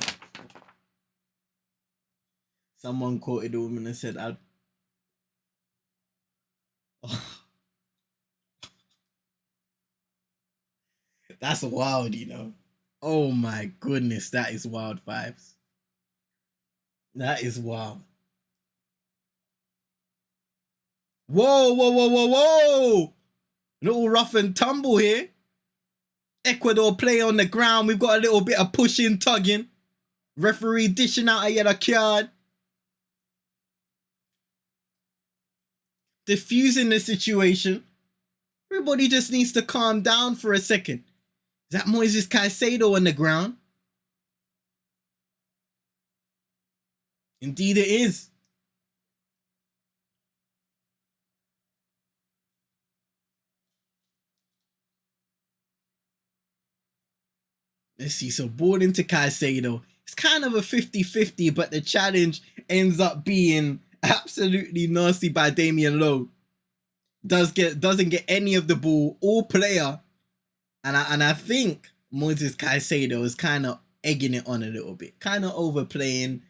Someone quoted a woman and said, that's wild, you know. Oh my goodness, that is wild, Vibes. That is wild. Whoa. Little rough and tumble here. Ecuador play on the ground. We've got a little bit of pushing, tugging. Referee dishing out a yellow card. Diffusing the situation. Everybody just needs to calm down for a second. Is that Moises Caicedo on the ground? Indeed it is. Let's see. So ball into Caicedo. It's kind of a 50-50, but the challenge ends up being absolutely nasty by Damian Lowe. Doesn't get any of the ball, all player. And I think Moises Caicedo is kind of egging it on a little bit. Kind of overplaying,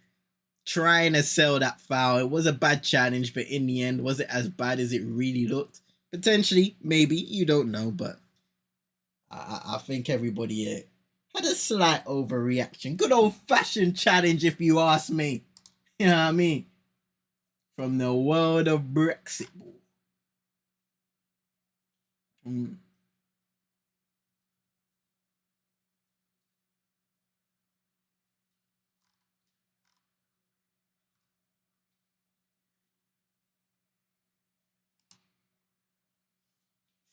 trying to sell that foul. It was a bad challenge, but in the end, was it as bad as it really looked? Potentially, maybe, you don't know, but I think everybody had a slight overreaction. Good old-fashioned challenge, if you ask me. You know what I mean? From the world of Brexit.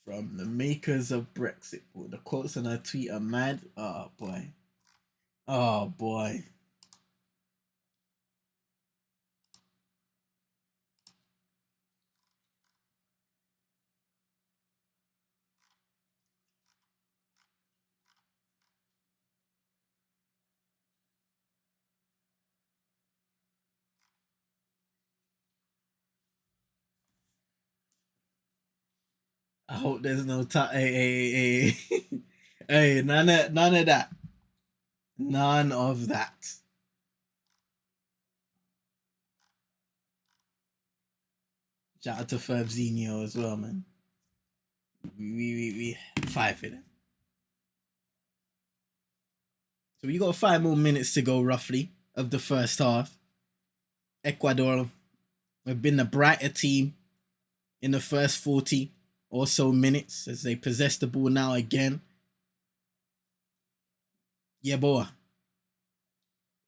From the makers of Brexit. The quotes on her tweet are mad. Oh, boy. Oh, boy. I hope there's no time. Hey. Hey, none of that. None of that. Shout out to Fabzinho as well, man. We five for them. So we got 5 more minutes to go, roughly, of the first half. Ecuador have been the brighter team in the first 40 or so minutes as they possess the ball now again. Yeah, boy.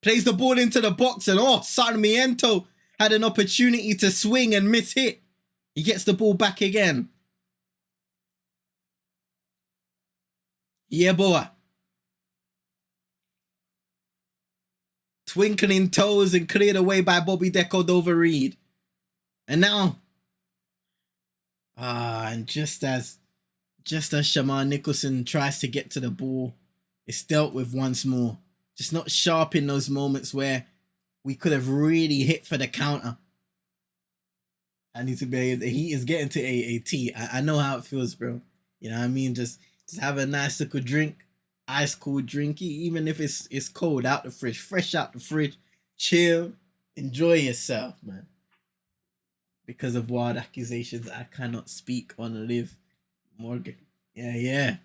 Plays the ball into the box and Sarmiento had an opportunity to swing and miss hit. He gets the ball back again. Yeah, boy. Twinkling toes and cleared away by Bobby De Cordova-Reid. And now, and just as Shamar Nicholson tries to get to the ball, it's dealt with once more. Just not sharp in those moments where we could have really hit for the counter. I need to be. The heat is getting to AAT. I know how it feels, bro. You know what I mean? Just have a nice little drink, ice cold drink, even if it's cold out the fridge, fresh out the fridge. Chill, enjoy yourself, man. Because of wild accusations, I cannot speak on Liv Morgan. Yeah.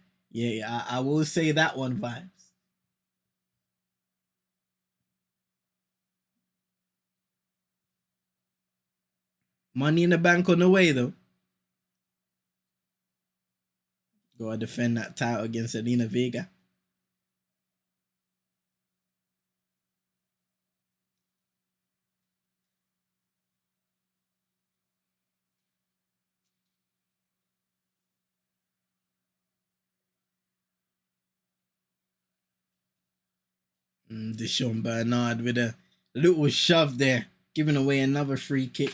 I will say that one vibes. Money in the bank on the way, though. Go and defend that title against Alina Vega. Deshaun Bernard with a little shove there, giving away another free kick.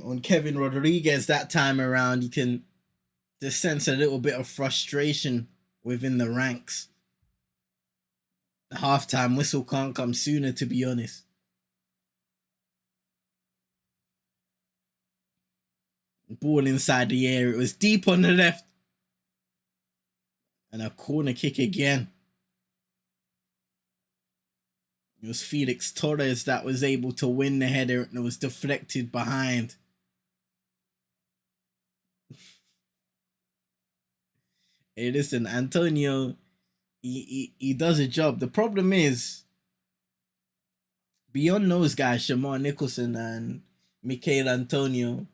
On Kevin Rodriguez that time around, you can just sense a little bit of frustration within the ranks. The halftime whistle can't come sooner, to be honest. Ball inside the area. It was deep on the left. And a corner kick again. It was Felix Torres that was able to win the header, and it was deflected behind. Hey, listen, Antonio, he does a job. The problem is, beyond those guys, Shamar Nicholson and Michael Antonio,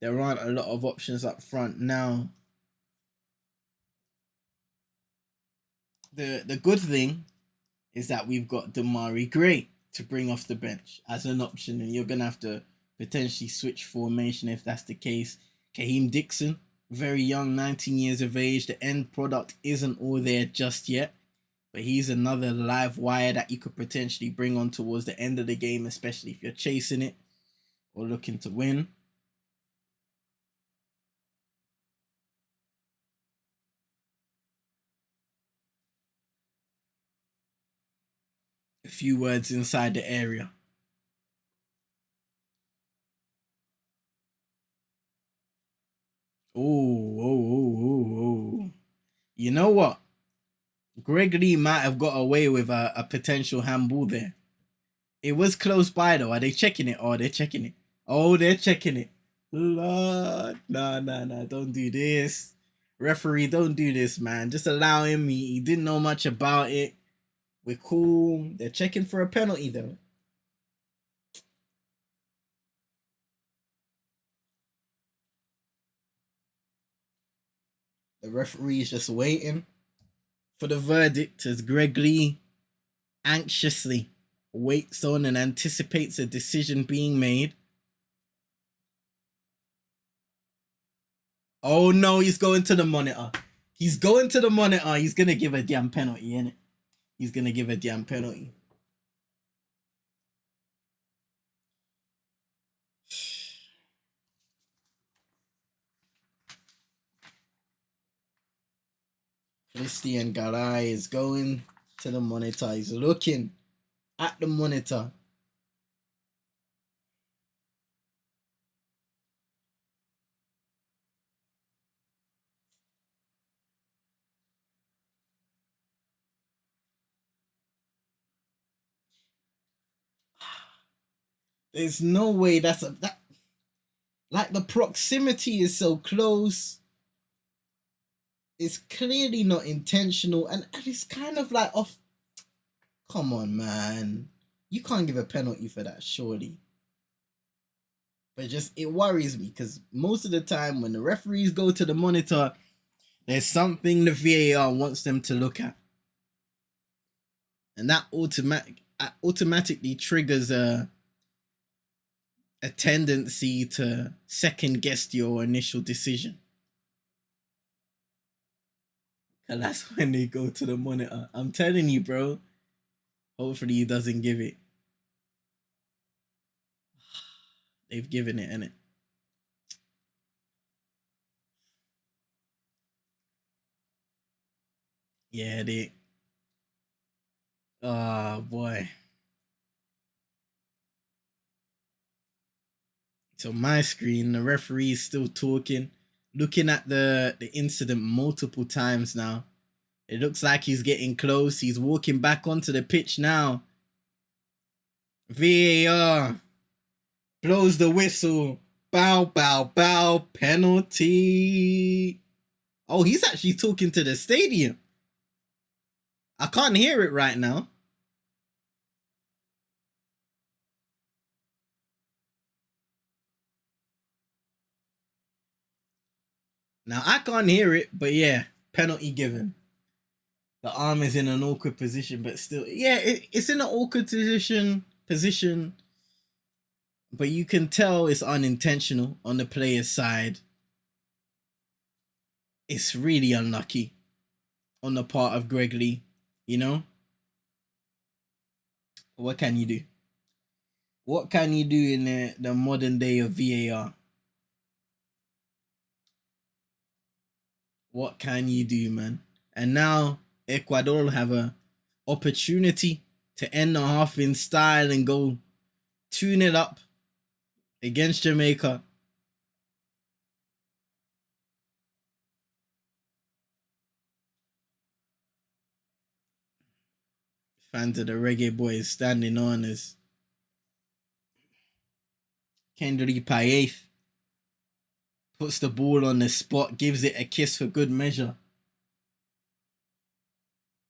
there aren't a lot of options up front now. The good thing is that we've got Damari Gray to bring off the bench as an option, and you're going to have to potentially switch formation if that's the case. Kaheem Dixon, very young, 19 years of age. The end product isn't all there just yet, but he's another live wire that you could potentially bring on towards the end of the game, especially if you're chasing it or looking to win. few words inside the area. Oh. You know what? Greg Lee might have got away with a potential handball there. It was close by though. Are they checking it? Oh, they're checking it. Oh, they're checking it. Lord. Nah. Don't do this. Referee, don't do this, man. Just allow him. He didn't know much about it. We're cool. They're checking for a penalty though. The referee is just waiting for the verdict as Greg Lee anxiously waits on and anticipates a decision being made. Oh no, he's going to the monitor. He's going to the monitor. He's going to give a damn penalty, innit? He's going to give a damn penalty. Christian Garay is going to the monitor. He's looking at the monitor. There's no way that like the proximity is so close. It's clearly not intentional, and it's kind of like off. Come on, man. You can't give a penalty for that, surely. But it worries me because most of the time when the referees go to the monitor, there's something the VAR wants them to look at. And that automatically triggers a tendency to second guess your initial decision. And that's when they go to the monitor. I'm telling you, bro. Hopefully he doesn't give it. They've given it, innit? Yeah, they. Oh, boy. So my screen, the referee is still talking. Looking at the incident multiple times now. It looks like he's getting close. He's walking back onto the pitch now. VAR blows the whistle. Bow. Penalty. Oh, he's actually talking to the stadium. I can't hear it right now. Now, I can't hear it, but yeah, penalty given. The arm is in an awkward position, but still, yeah, it's in an awkward position, but you can tell it's unintentional on the player's side. It's really unlucky on the part of Greg Lee, you know? What can you do? What can you do in the modern day of VAR? What can you do, man? And now Ecuador will have an opportunity to end the half in style and go 2-0 up against Jamaica. Fans of the Reggae Boys standing on as Kendry Payev puts the ball on the spot, gives it a kiss for good measure.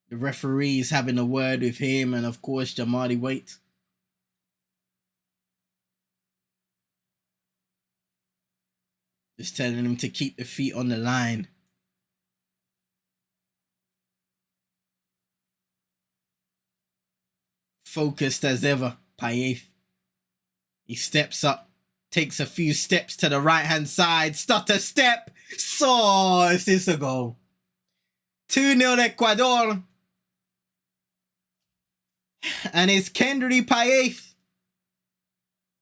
The referee is having a word with him and, of course, Jamali Waite. Just telling him to keep the feet on the line. Focused as ever, Payev. He steps up, takes a few steps to the right-hand side, stutter step. So, is this a goal? 2-0 Ecuador. And it's Kendry Payev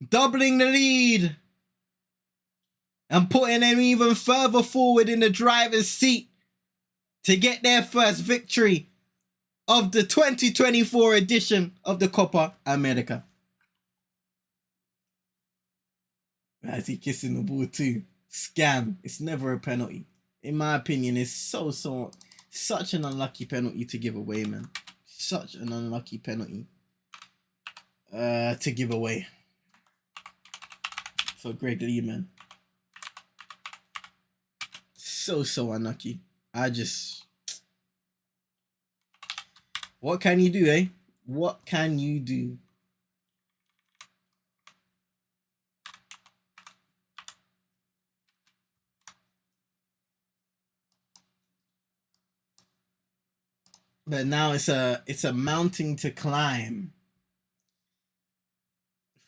doubling the lead and putting them even further forward in the driver's seat to get their first victory of the 2024 edition of the Copa America. Why is he kissing the ball too? Scam. It's never a penalty. In my opinion, it's such an unlucky penalty to give away, man. Such an unlucky penalty to give away for Greg Lee, man. So unlucky. What can you do, eh? What can you do? But now it's a mountain to climb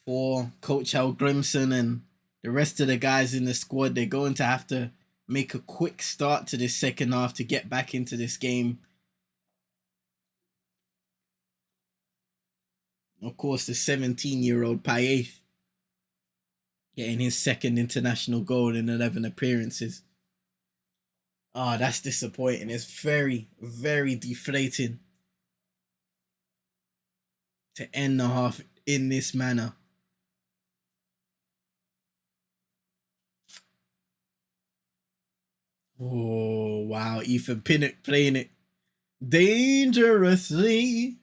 for Coach Al Grimson and the rest of the guys in the squad. They're going to have to make a quick start to this second half to get back into this game. Of course, the 17-year-old Payet getting his second international goal in 11 appearances. Oh, that's disappointing. It's very, very deflating to end the half in this manner. Oh, wow. Ethan Pinnock playing it dangerously.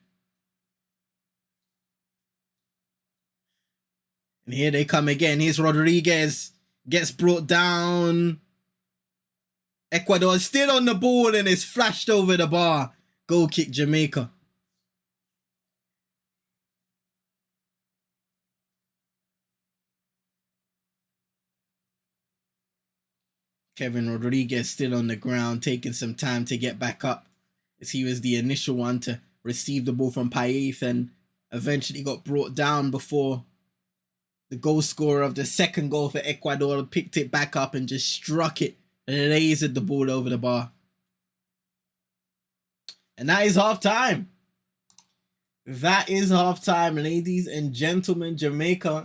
And here they come again. Here's Rodriguez. Gets brought down. Ecuador is still on the ball and it's flashed over the bar. Goal kick Jamaica. Kevin Rodriguez still on the ground, taking some time to get back up, as he was the initial one to receive the ball from Payet and eventually got brought down before the goal scorer of the second goal for Ecuador picked it back up and just struck it, lasered the ball over the bar. And that is half time. That is half time, ladies and gentlemen. Jamaica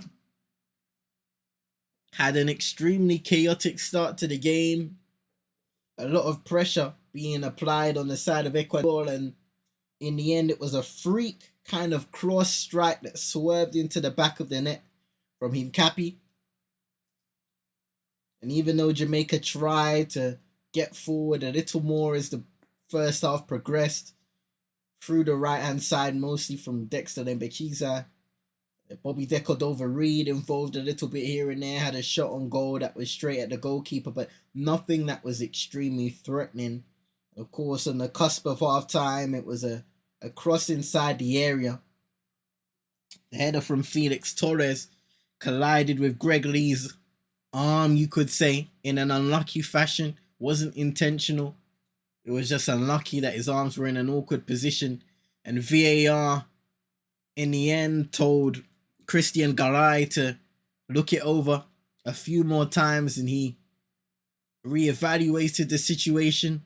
had an extremely chaotic start to the game. A lot of pressure being applied on the side of Ecuador, and in the end it was a freak kind of cross strike that swerved into the back of the net from Hincapi. And even though Jamaica tried to get forward a little more as the first half progressed, through the right-hand side, mostly from Dexter Lembekiza, Bobby Decordova-Reid involved a little bit here and there, had a shot on goal that was straight at the goalkeeper, but nothing that was extremely threatening. Of course, on the cusp of half-time, it was a cross inside the area. The header from Felix Torres collided with Greg Lee's arm, you could say, in an unlucky fashion. Wasn't intentional. It was just unlucky that his arms were in an awkward position, and VAR in the end told Christian Garay to look it over a few more times, and he reevaluated the situation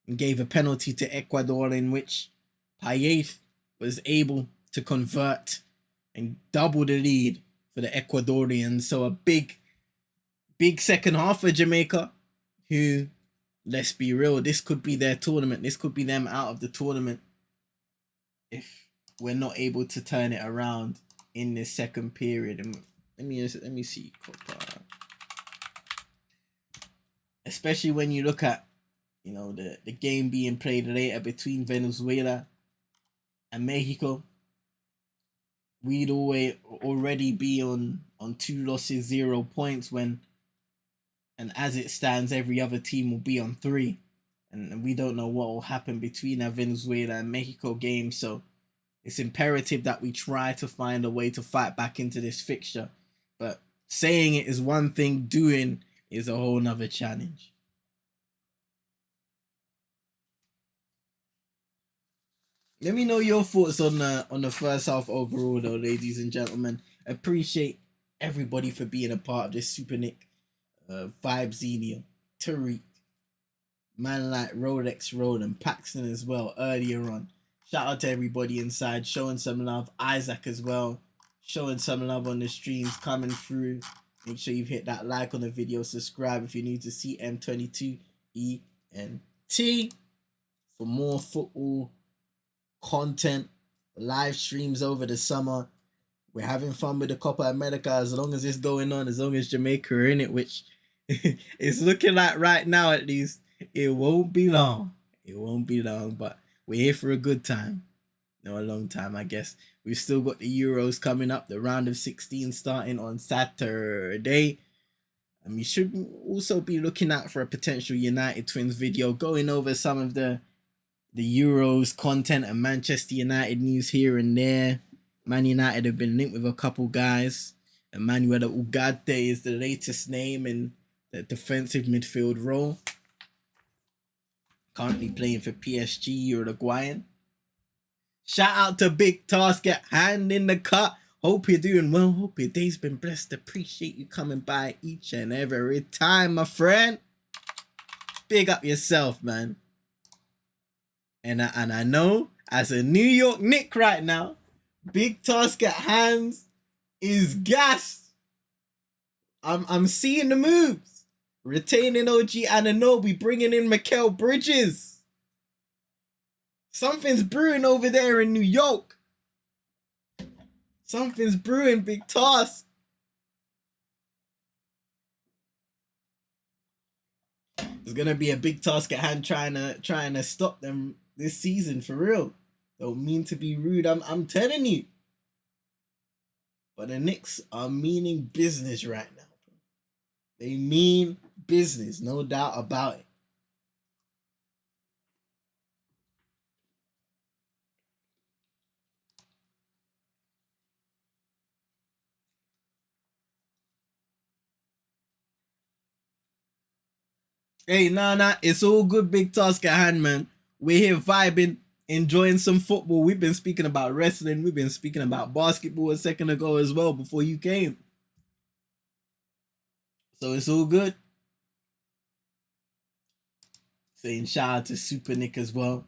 and gave a penalty to Ecuador, in which Payet was able to convert and double the lead for the Ecuadorians. So a big second half for Jamaica, who, let's be real, this could be their tournament. This could be them out of the tournament if we're not able to turn it around in this second period. And let me see, Copa. Especially when you look at, you know, the game being played later between Venezuela and Mexico. We'd already be on 2 losses, 0 points, and as it stands, every other team will be on 3. And we don't know what will happen between our Venezuela and Mexico game. So it's imperative that we try to find a way to fight back into this fixture. But saying it is one thing, doing is a whole nother challenge. Let me know your thoughts on the first half overall, though, ladies and gentlemen. Appreciate everybody for being a part of this Super Nick, Vibes, Tariq, man like Rolex Road, and Paxton as well earlier on. Shout out to everybody inside, showing some love. Isaac as well, showing some love on the streams, coming through. Make sure you've hit that like on the video. Subscribe if you're new to CM22ENT for more football content, live streams over the summer. We're having fun with the Copa America as long as it's going on, as long as Jamaica are in it, which it's looking like right now at least. It won't be long. It won't be long, but we're here for a good time. No, a long time, I guess. We've still got the Euros coming up, the round of 16 starting on Saturday. And we should also be looking out for a potential United Twins video, going over some of the Euros content and Manchester United news here and there. Man United have been linked with a couple guys. Emmanuel Ugarte is the latest name in the defensive midfield role. Currently playing for PSG, Uruguayan. Shout out to Big Task at Hand in the Cut. Hope you're doing well. Hope your day's been blessed. Appreciate you coming by each and every time, my friend. Big up yourself, man. And I know, as a New York Knick right now, Big Task at Hands is gassed. I'm seeing the moves. Retaining OG Anunoby, bringing in Mikal Bridges. Something's brewing over there in New York. Something's brewing, Big Task. There's gonna be a big task at hand trying to stop them this season, for real. Don't mean to be rude, I'm telling you. But the Knicks are meaning business right now. They mean business, no doubt about it. Hey, nah, it's all good, Big Task at hand, man. We're here vibing, enjoying some football. We've been speaking about wrestling. We've been speaking about basketball a second ago as well, before you came. So it's all good. Saying shout out to Super Nick as well.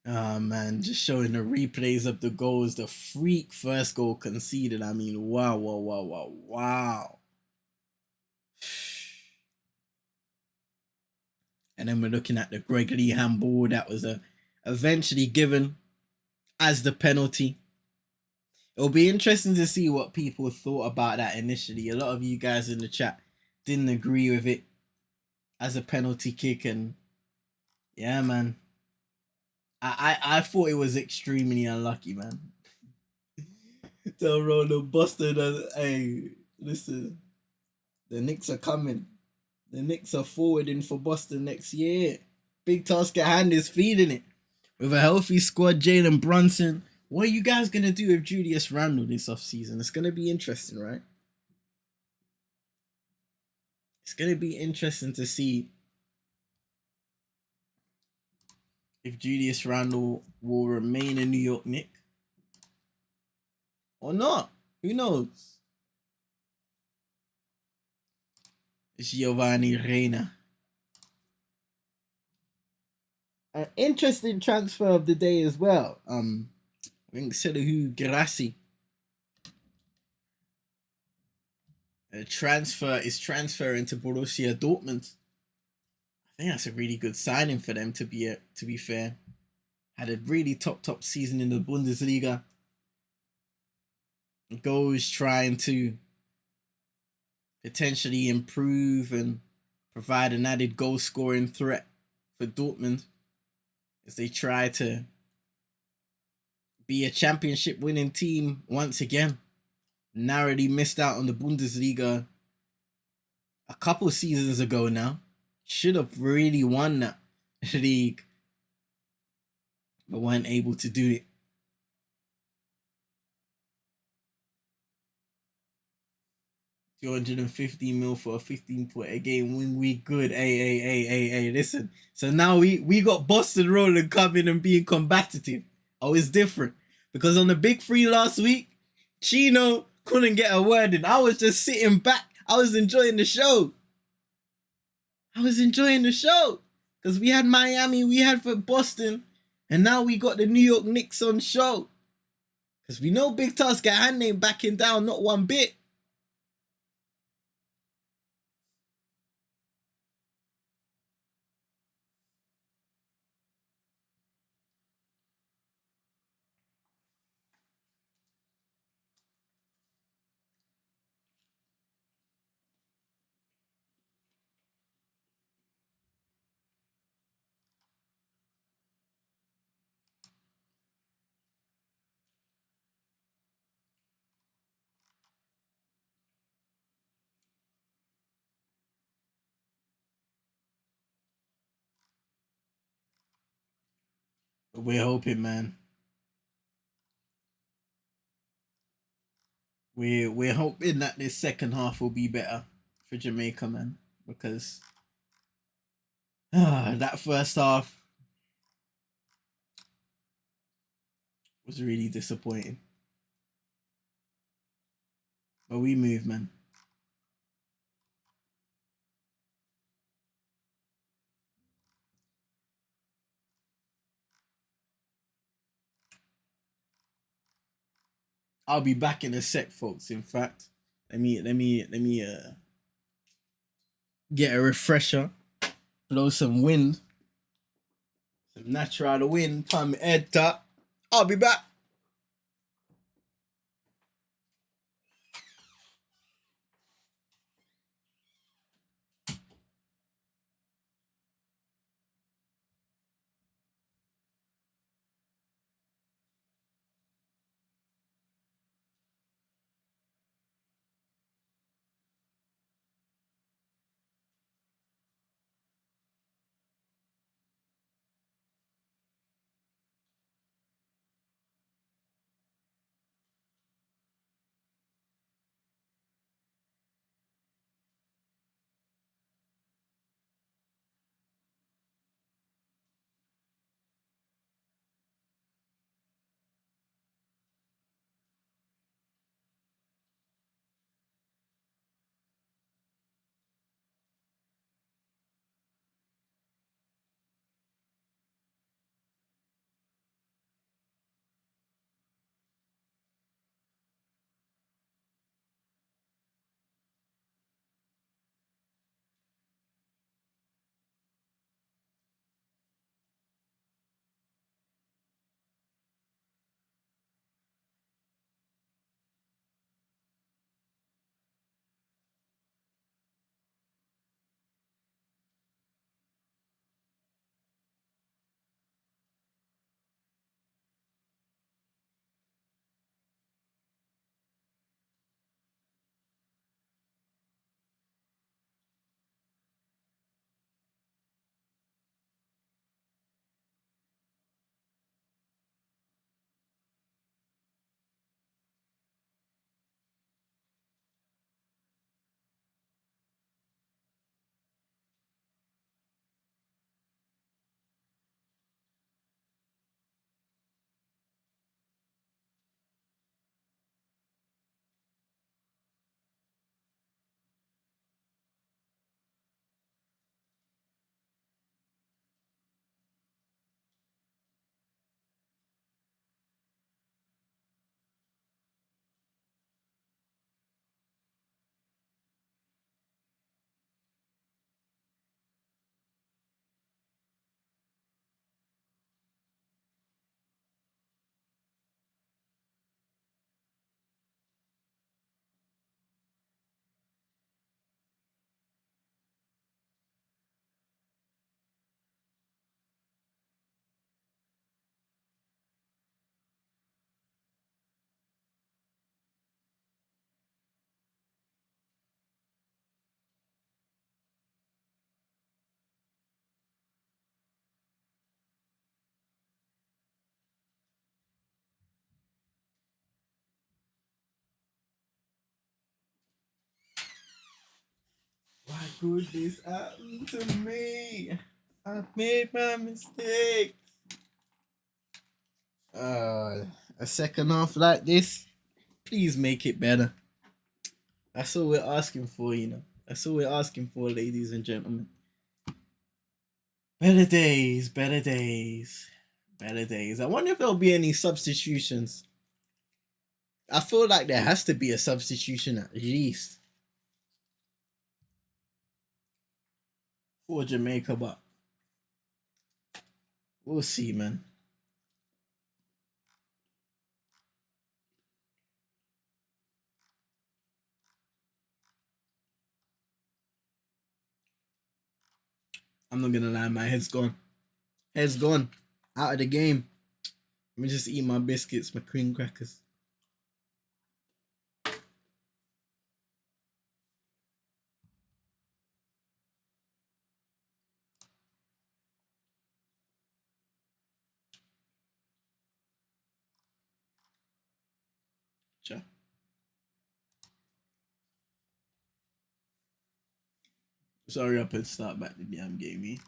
Ah, man, just showing the replays of the goals. The freak first goal conceded. I mean, wow. And then we're looking at the Greg Lee handball that was eventually given as the penalty. It'll be interesting to see what people thought about that initially. A lot of you guys in the chat didn't agree with it as a penalty kick, and yeah, man. I thought it was extremely unlucky, man. Tell Ronald Boston, hey, listen, the Knicks are coming. The Knicks are forwarding for Boston next year. Big task at hand is feeding it. With a healthy squad, Jalen Brunson. What are you guys going to do with Julius Randle this offseason? It's going to be interesting, right? It's going to be interesting to see if Julius Randle will remain a New York Knick or not. Who knows? Giovanni Reina. An interesting transfer of the day as well. I think Serhu Girassi. Is transferring to Borussia Dortmund. I think that's a really good signing for them, to be fair. Had a really top season in the Bundesliga. Goes trying to potentially improve and provide an added goal scoring threat for Dortmund as they try to be a championship winning team once again. Narrowly missed out on the Bundesliga a couple seasons ago now. Should have really won that league, but weren't able to do it. $250 million for a 15-point a game win week. Good. Hey, listen. So now we got Boston rolling, coming and being combative. Oh, it's different. Because on the big three last week, Chino couldn't get a word in. I was just sitting back. I was enjoying the show. Because we had Miami, we had for Boston, And now we got the New York Knicks on show. Because we know Big Tusk hand ain't backing down, not one bit. We're hoping, man. We're hoping that this second half will be better for Jamaica, man. Because that first half was really disappointing. But we move, man. I'll be back in a sec, folks. In fact, let me get a refresher, blow some wind, some natural wind, palm my head top. I'll be back. Why could this happen to me? I've made my mistake. A second half like this, please make it better. That's all we're asking for, you know. That's all we're asking for, ladies and gentlemen. Better days, better days. Better days. I wonder if there'll be any substitutions. I feel like there has to be a substitution at least for Jamaica, but we'll see, man. I'm not gonna lie, my head's gone. Head's gone. Out of the game. Let me just eat my biscuits, my cream crackers. Sure. Sorry up and start back the damn game, eh?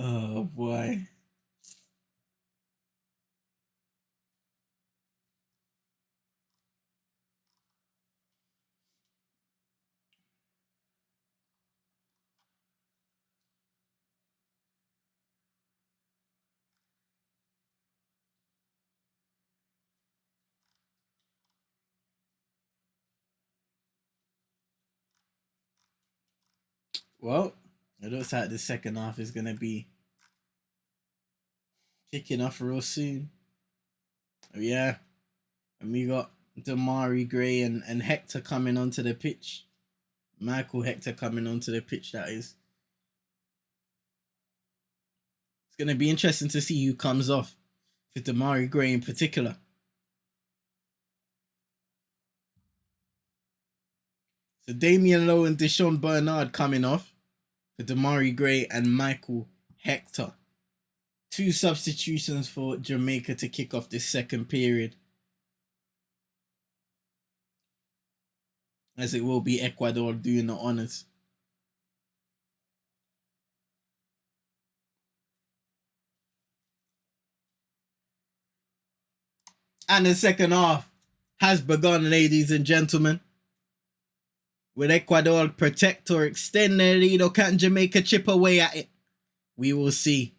Oh boy. Well, it looks like the second half is gonna be kicking off real soon. Oh, yeah. And we got Damari Gray and Hector coming onto the pitch. Michael Hector coming onto the pitch, that is. It's going to be interesting to see who comes off for Damari Gray in particular. So Damian Lowe and Deshaun Bernard coming off for Damari Gray and Michael Hector. 2 substitutions for Jamaica to kick off this second period, as it will be Ecuador doing the honors. And the second half has begun, ladies and gentlemen. With Ecuador protect or extend their lead, or can Jamaica chip away at it? We will see.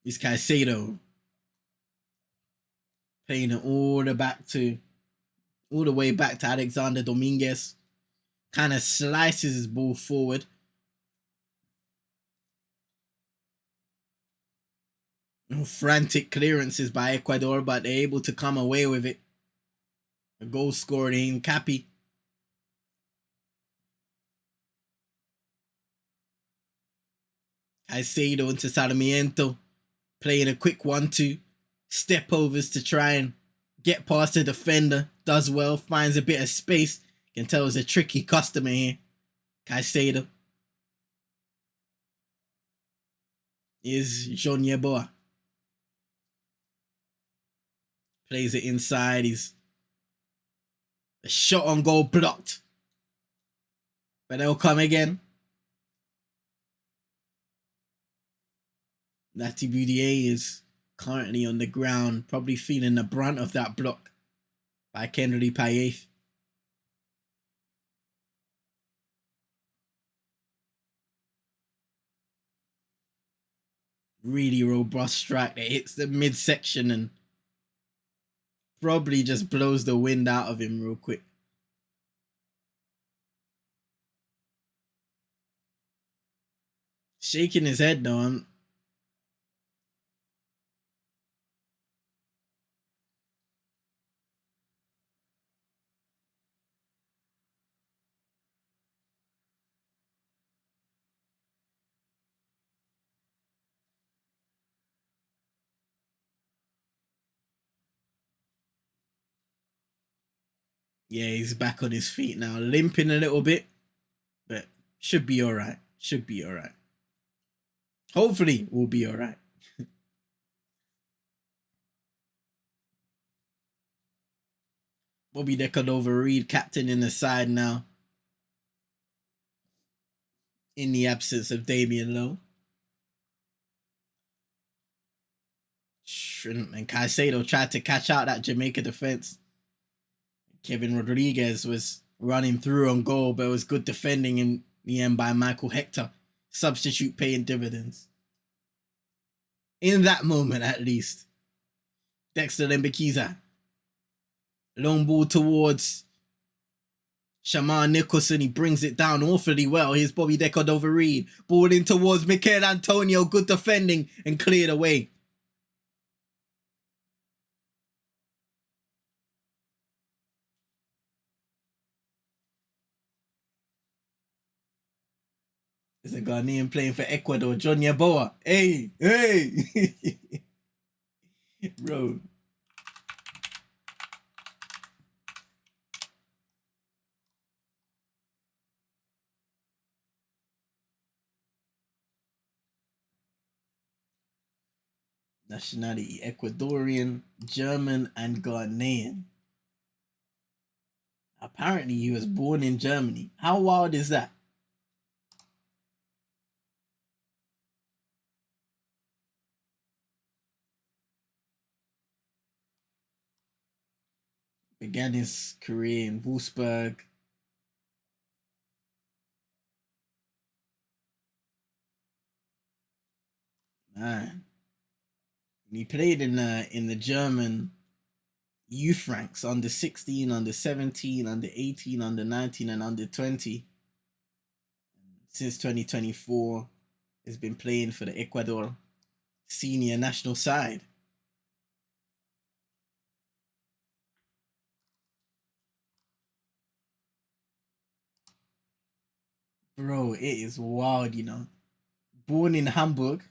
This Caicedo playing it all the way back to Alexander Dominguez. Kind of slices his ball forward. Frantic clearances by Ecuador, but they're able to come away with it. A goal scored in Capi. Caicedo into Sarmiento, playing a quick 1-2. Step overs to try and get past the defender. Does well, finds a bit of space. Can tell it's a tricky customer here. Caicedo. Is Jean Yeboah. Plays it inside. He's a shot on goal blocked. But they'll come again. Natty Boudier is currently on the ground, probably feeling the brunt of that block by Kennedy Payet. Really robust strike that hits the midsection and probably just blows the wind out of him real quick. Shaking his head though. Yeah, he's back on his feet now, limping a little bit, but should be all right. Should be all right. Hopefully, we'll be all right. Bobby De Cordova-Reid, captain in the side now, in the absence of Damian Lowe. And Caicedo tried to catch out that Jamaica defense. Kevin Rodriguez was running through on goal, but it was good defending in the end by Michael Hector. Substitute paying dividends. In that moment, at least. Dexter Lembekiza. Long ball towards Shaman Nicholson. He brings it down awfully well. Here's Bobby De Cordova-Reid. Ball in towards Mikel Antonio. Good defending and cleared away. There's a Ghanaian playing for Ecuador, John Yaboa. Hey, hey. Bro. Nationality, Ecuadorian, German, and Ghanaian. Apparently, he was born in Germany. How wild is that? Began his career in Wolfsburg. Man. And he played in the German youth ranks, under 16, under 17, under 18, under 19, and under 20. Since 2024, has been playing for the Ecuador senior national side. Bro, it is wild, you know. Born in Hamburg,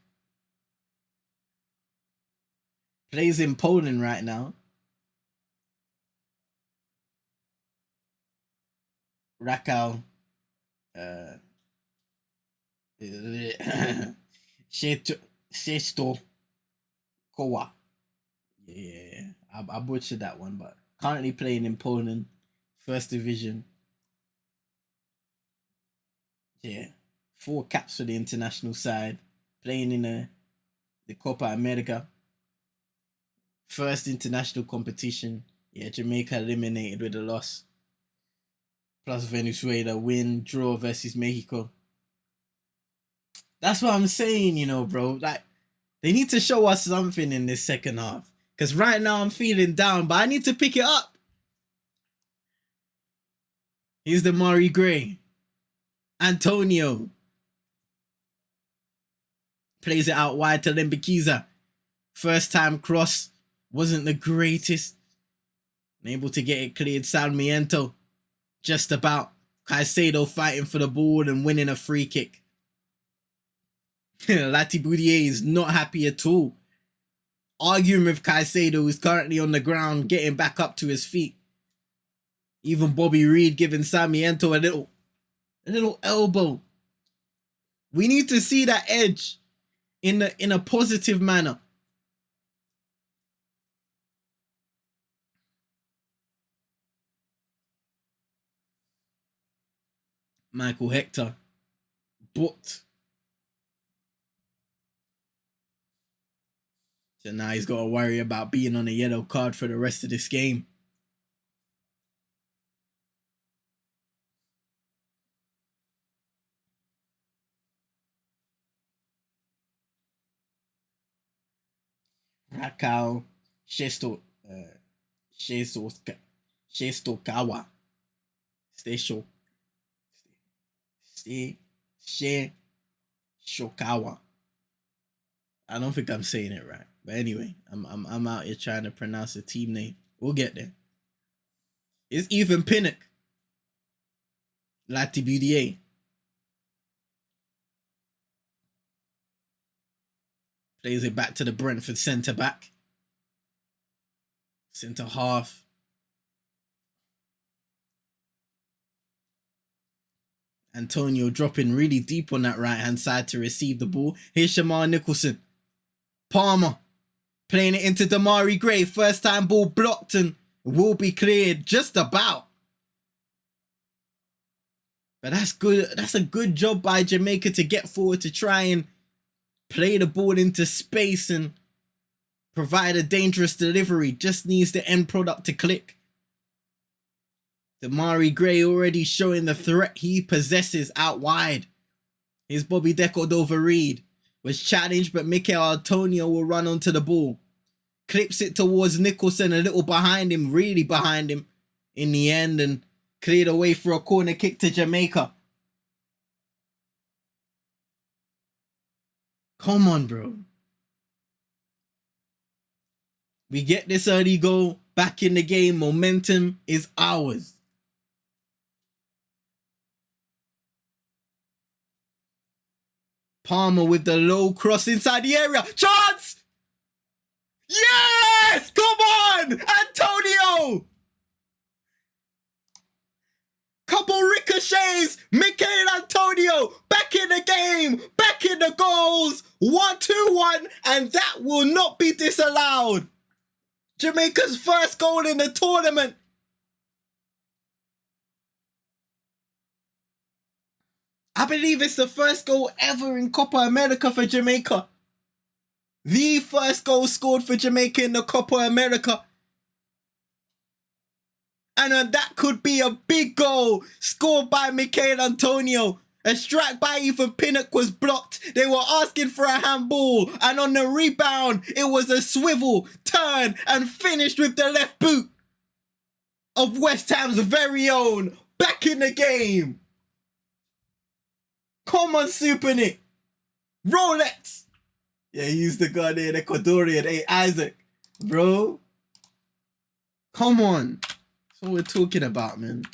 plays in Poland right now. Rakał Szesto Koła. Yeah, I butchered that one, but currently playing in Poland, first division. Yeah, 4 caps for the international side, playing in the Copa America. First international competition. Yeah, Jamaica eliminated with a loss. Plus Venezuela win, draw versus Mexico. That's what I'm saying, you know, bro. Like, they need to show us something in this second half. Because right now I'm feeling down, but I need to pick it up. Here's the Murray Gray. Antonio. Plays it out wide to Lembekiza. First time cross. Wasn't the greatest. Unable to get it cleared. Sarmiento. Just about. Caicedo fighting for the ball and winning a free kick. Lati Boudier is not happy at all. Arguing with Caicedo, who's currently on the ground, getting back up to his feet. Even Bobby Reid giving Sarmiento a little elbow. We need to see that edge in a positive manner. Michael Hector booked. So now he's got to worry about being on a yellow card for the rest of this game. Rakał Shestokawa. Shokawa. I don't think I'm saying it right. But anyway, I'm out here trying to pronounce the team name. We'll get there. It's Ethan Pinnock. Lati Boudier. Plays it back to the Brentford centre back. Centre half. Antonio dropping really deep on that right-hand side to receive the ball. Here's Shamar Nicholson. Palmer playing it into Damari Gray. First time ball blocked and will be cleared just about. But that's good. That's a good job by Jamaica to get forward to try and play the ball into space and provide a dangerous delivery. Just needs the end product to click. Damari Gray already showing the threat he possesses out wide. Here's Bobby De Cordova-Reid. Was challenged, but Mikel Antonio will run onto the ball. Clips it towards Nicholson, a little behind him, really behind him in the end, and cleared away for a corner kick to Jamaica. Come on, bro. We get this early goal back in the game. Momentum is ours. Palmer with the low cross inside the area. Chance! Yes! Come on! Antonio! Couple ricochets. Mikel Antonio back in the game. Back in the goals. 1-2-1. And that will not be disallowed. Jamaica's first goal in the tournament. I believe it's the first goal ever in Copa America for Jamaica. The first goal scored for Jamaica in the Copa America. And that could be a big goal scored by Mikel Antonio. A strike by Ethan Pinnock was blocked. They were asking for a handball. And on the rebound, it was a swivel, turn, and finished with the left boot of West Ham's very own. Back in the game. Come on, Super Nick. Rolex. Yeah, he's the guy there, the Ecuadorian. Hey, Isaac. Bro. Come on. That's what we're talking about, man.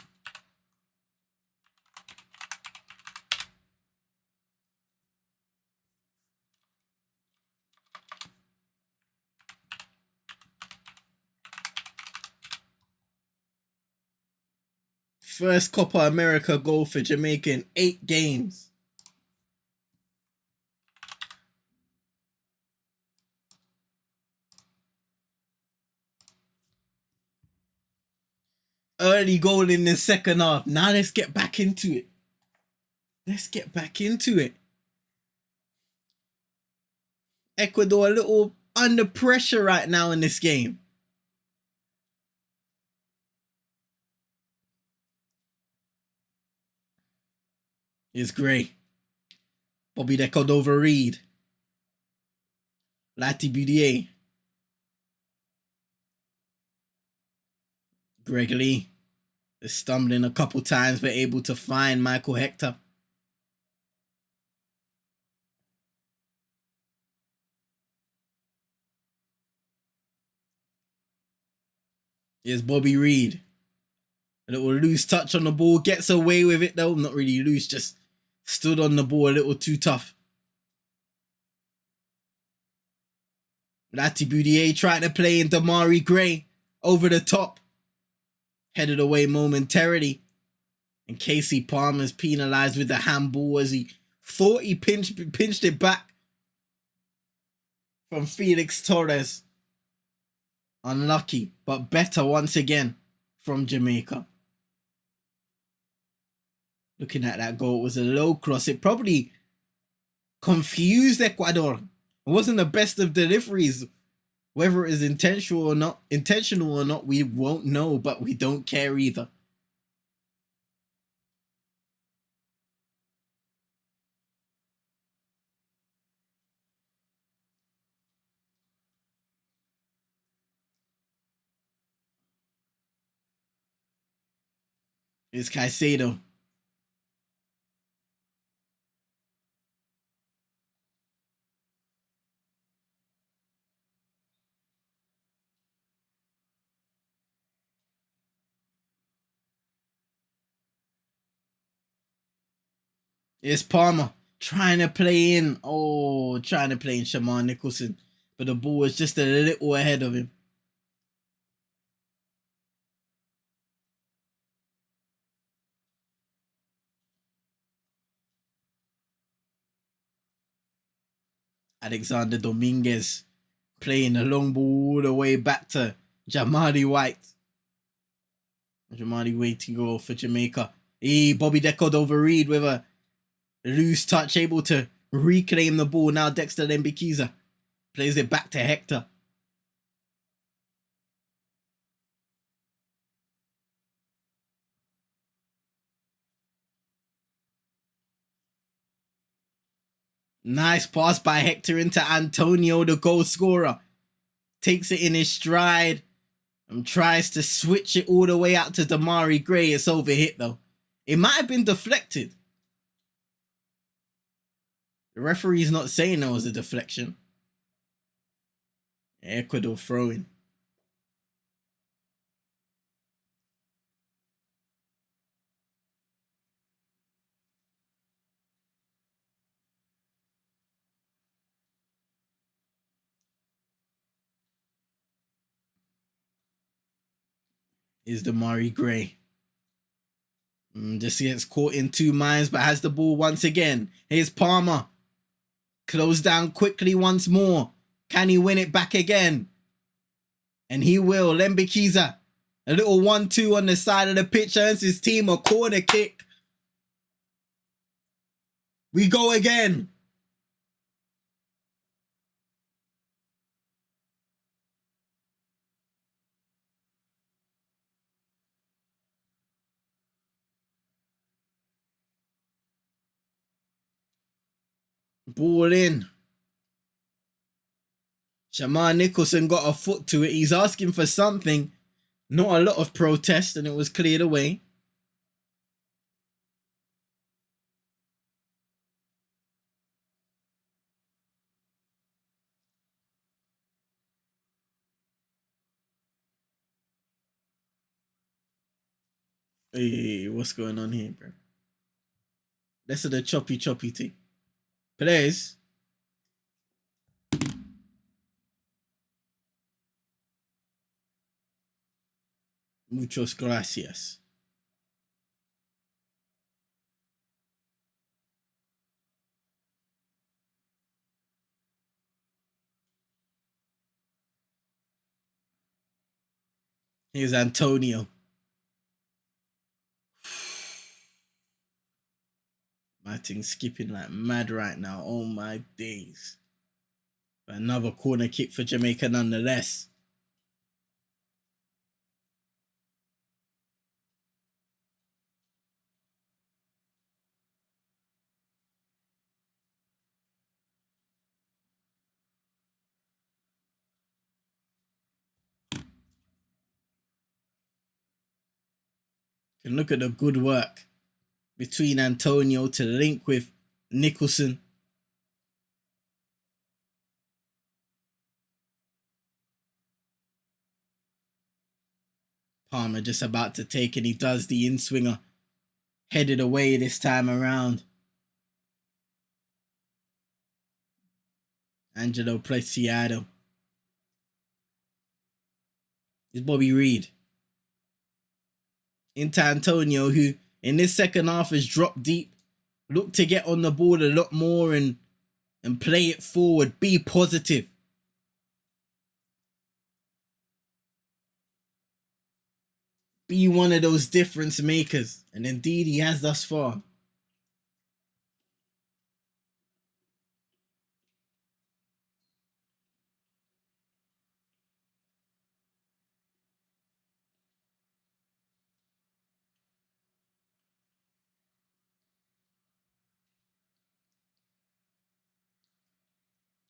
First Copa America goal for Jamaica in 8 games. Early goal in the second half. Now let's get back into it. Let's get back into it. Ecuador a little under pressure right now in this game. It's Gray. Bobby De Cordova-Reid. Lati Budier. Greg Lee is stumbling a couple times but able to find Michael Hector. Here's Bobby Reid. A little loose touch on the ball. Gets away with it though. Not really loose, just stood on the ball a little too tough. Lati Budier trying to play in Damari Gray over the top. Headed away momentarily. And Casey Palmer's penalised with the handball as he thought he pinched it back from Felix Torres. Unlucky, but better once again from Jamaica. Looking at that goal, it was a low cross. It probably confused Ecuador. It wasn't the best of deliveries. Whether it is intentional or not, we won't know, but we don't care either. It's Caicedo. It's Palmer trying to play in. Oh, trying to play in Shamar Nicholson. But the ball was just a little ahead of him. Alexander Dominguez playing a long ball all the way back to Jamali White. Jamali waiting goal for Jamaica. Bobby deckled over Reed with a loose touch, able to reclaim the ball. Now Dexter Lembikiza plays it back to Hector. Nice pass by Hector into Antonio, the goal scorer. Takes it in his stride and tries to switch it all the way out to Damari Gray. It's overhit though. It might have been deflected. The referee's not saying there was a deflection. Ecuador throwing. Is Damari Gray. Just gets caught in two minds, but has the ball once again. Here's Palmer. Close down quickly once more. Can he win it back again? And he will. Lembikiza. A little 1-2 on the side of the pitch. Earns his team a corner kick. We go again. Ball in. Shamar Nicholson got a foot to it. He's asking for something. Not a lot of protest, and it was cleared away. Hey, what's going on here, bro? Less of the choppy thing. Players. Muchos gracias. Here's Antonio. My thing's skipping like mad right now. Oh my days. But another corner kick for Jamaica nonetheless. And look at the good work between Antonio to link with Nicholson. Palmer just about to take, and he does the in-swinger. Headed away this time around. Angelo Preciado. It's Bobby Reed. Into Antonio, who in this second half has dropped deep. Look to get on the ball a lot more and play it forward. Be positive. Be one of those difference makers. And indeed he has thus far.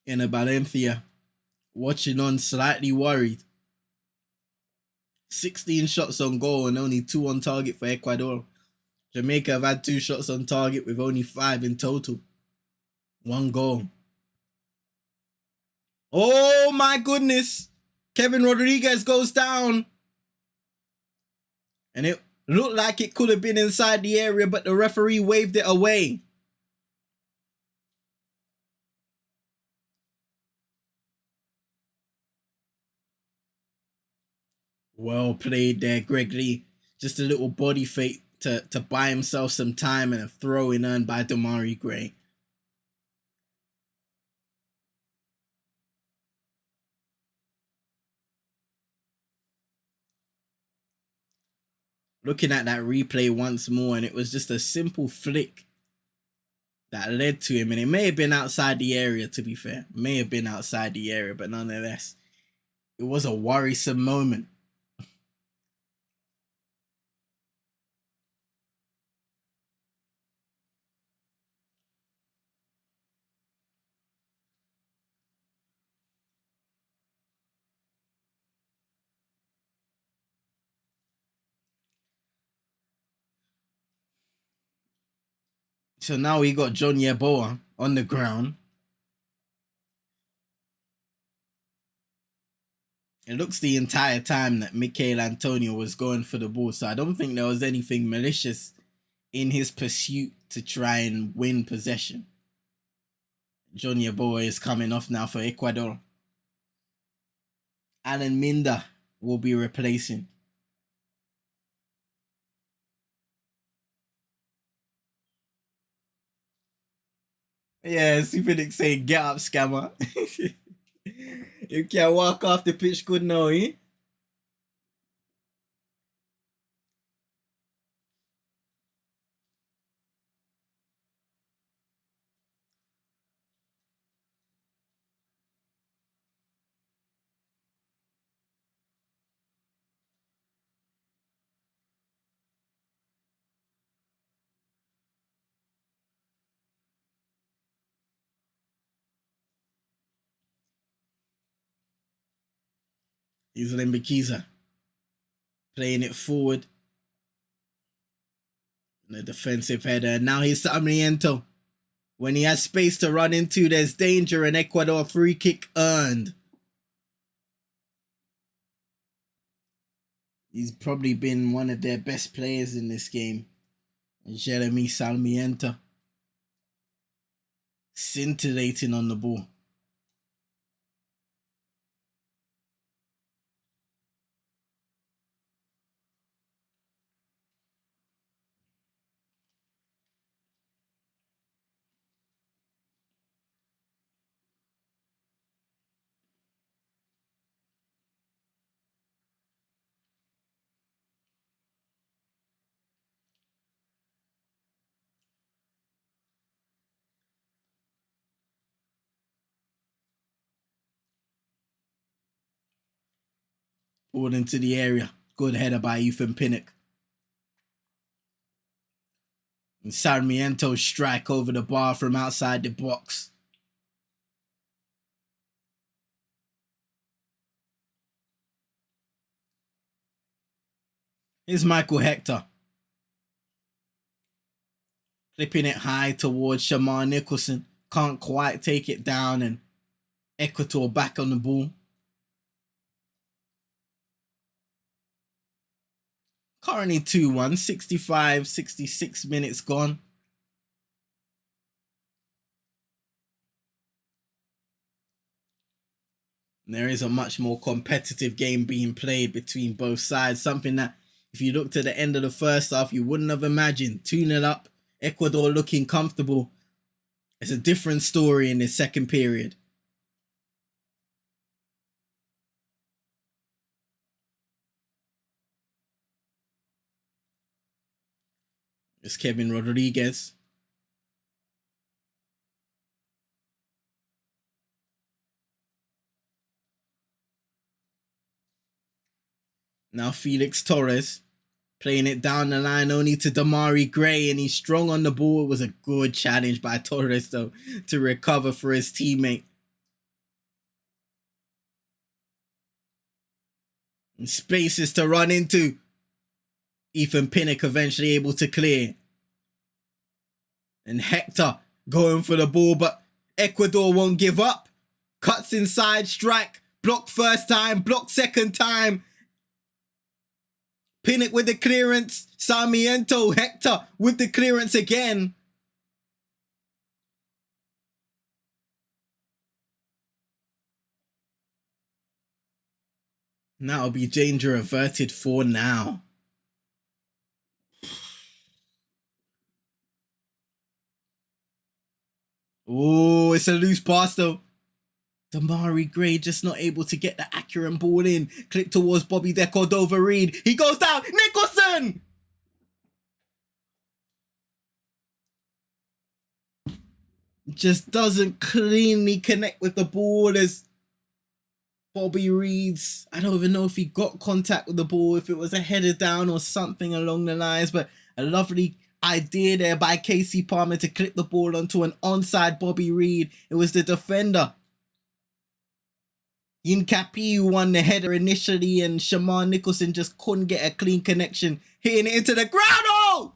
Enner Valencia watching on, slightly worried. 16 shots on goal and only 2 on target for Ecuador. Jamaica have had 2 shots on target with only 5 in total. 1 goal. Oh my goodness. Kevin Rodriguez goes down. And it looked like it could have been inside the area, but the referee waved it away. Well played there, Greg Lee. Just a little body fake to buy himself some time, and a throw in earned by Damari Gray. looking at that replay once more, and it was just a simple flick that led to him. And it may have been outside the area, to be fair. May have been outside the area, but nonetheless, it was a worrisome moment. So now we got John Yeboah on the ground. It looks the entire time that Michail Antonio was going for the ball. So I don't think there was anything malicious in his pursuit to try and win possession. John Yeboah is coming off now for Ecuador. Alan Minda will be replacing. Yeah, Super Nick saying, get up, scammer. You can't walk off the pitch good now, eh? He's Lembekiza playing it forward. The defensive header. Now he's Sarmiento. When he has space to run into, there's danger, and Ecuador free kick earned. He's probably been one of their best players in this game. Jeremy Sarmiento. Scintillating on the ball. Ball into the area. Good header by Ethan Pinnock. And Sarmiento's strike over the bar from outside the box. Here's Michael Hector. Flipping it high towards Shamar Nicholson. Can't quite take it down, and Ecuador back on the ball. Currently 2-1, 65, 66 minutes gone. And there is a much more competitive game being played between both sides. Something that, if you looked at the end of the first half, you wouldn't have imagined. 2-0 up, Ecuador looking comfortable. It's a different story in this second period. It's Kevin Rodriguez. Now Felix Torres playing it down the line only to Damari Gray, and he's strong on the ball. It was a good challenge by Torres, though, to recover for his teammate. And spaces to run into. Ethan Pinnock eventually able to clear. And Hector going for the ball, but Ecuador won't give up. Cuts inside, strike, block first time, block second time. Pinnock with the clearance. Sarmiento, Hector with the clearance again. That'll be danger averted for now. Oh, it's a loose pass though. Damari Gray just not able to get the accurate ball in. Clip towards Bobby De Cordova-Reid. He goes down. Nicholson! just doesn't cleanly connect with the ball as Bobby reads. I don't even know if he got contact with the ball, if it was a header down or something along the lines, but a lovely idea there by Casey Palmer to clip the ball onto an onside Bobby Reed. It was the defender Yinkapi who won the header initially, and Shamar Nicholson just couldn't get a clean connection, hitting it into the ground. Oh!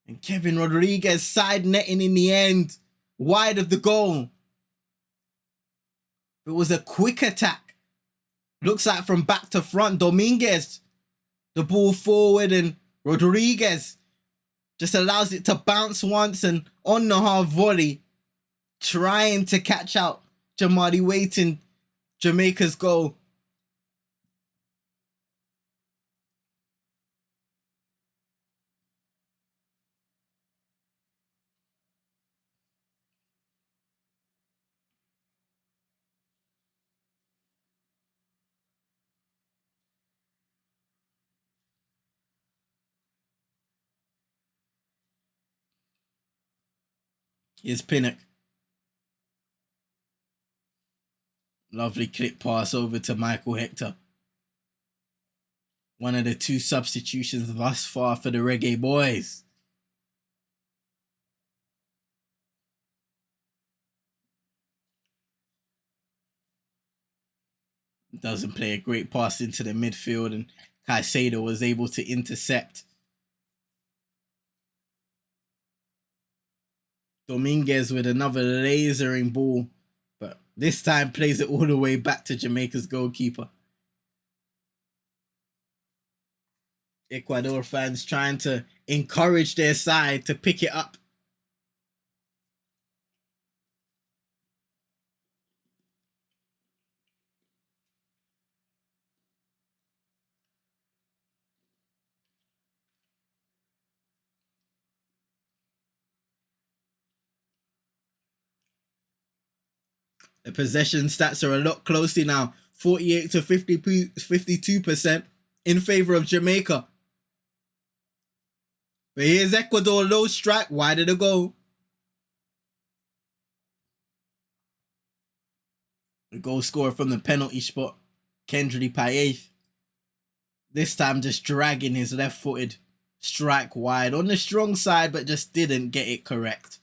And Kevin Rodriguez side netting in the end, wide of the goal. It was a quick attack. Looks like from back to front. Dominguez, the ball forward, and Rodriguez just allows it to bounce once, and on the half volley, trying to catch out Jamadi Waiting, Jamaica's goal. Here's Pinnock. Lovely clip pass over to Michael Hector. One of the two substitutions thus far for the Reggae Boys. Doesn't play a great pass into the midfield, and Caicedo was able to intercept. Dominguez with another lasering ball, but this time plays it all the way back to Jamaica's goalkeeper. Ecuador fans trying to encourage their side to pick it up. The possession stats are a lot closer now. 48 to 52% in favor of Jamaica. But here's Ecuador, low strike, wide of the goal. The goal scorer from the penalty spot, Kendry Paez. This time just dragging his left-footed strike wide on the strong side, but just didn't get it correct.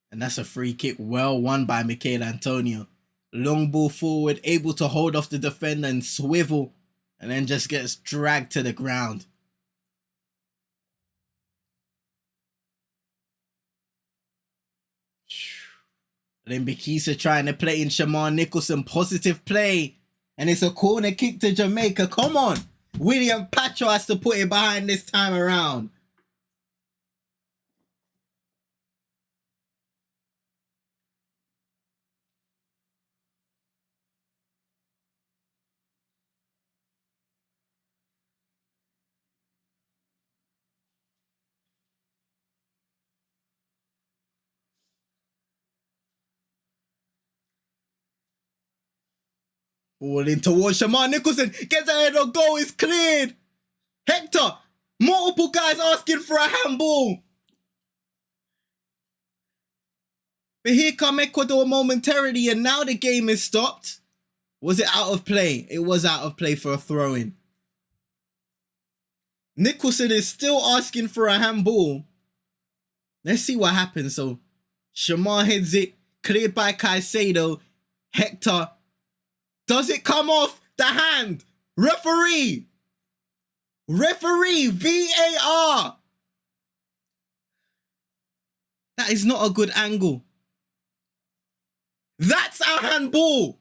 And that's a free kick well won by Michael Antonio. Long ball forward, able to hold off the defender and swivel, and then just gets dragged to the ground. Limbikisa trying to play in Shamar Nicholson. Positive play. And it's a corner kick to Jamaica. Come on. William Pacho has to put it behind this time around. Ball in towards Shamar Nicholson. Gets ahead of goal. It's cleared. Hector. Multiple guys asking for a handball. But here come Ecuador momentarily, and now the game is stopped. Was it out of play? It was out of play for a throw-in. Nicholson is still asking for a handball. Let's see what happens. So Shamar heads it, cleared by Caicedo. Hector. Does it come off the hand? Referee. Referee. VAR. That is not a good angle. That's a handball.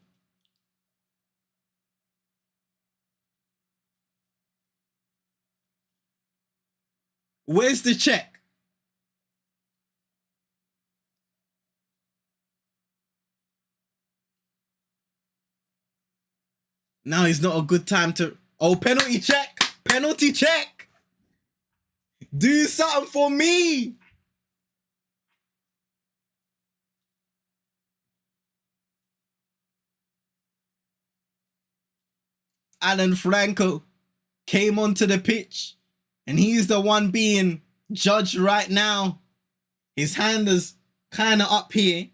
Where's the check? Now is not a good time to... Oh, penalty check. Penalty check. Do something for me. Alan Franco came onto the pitch, and he's the one being judged right now. His hand is kind of up here.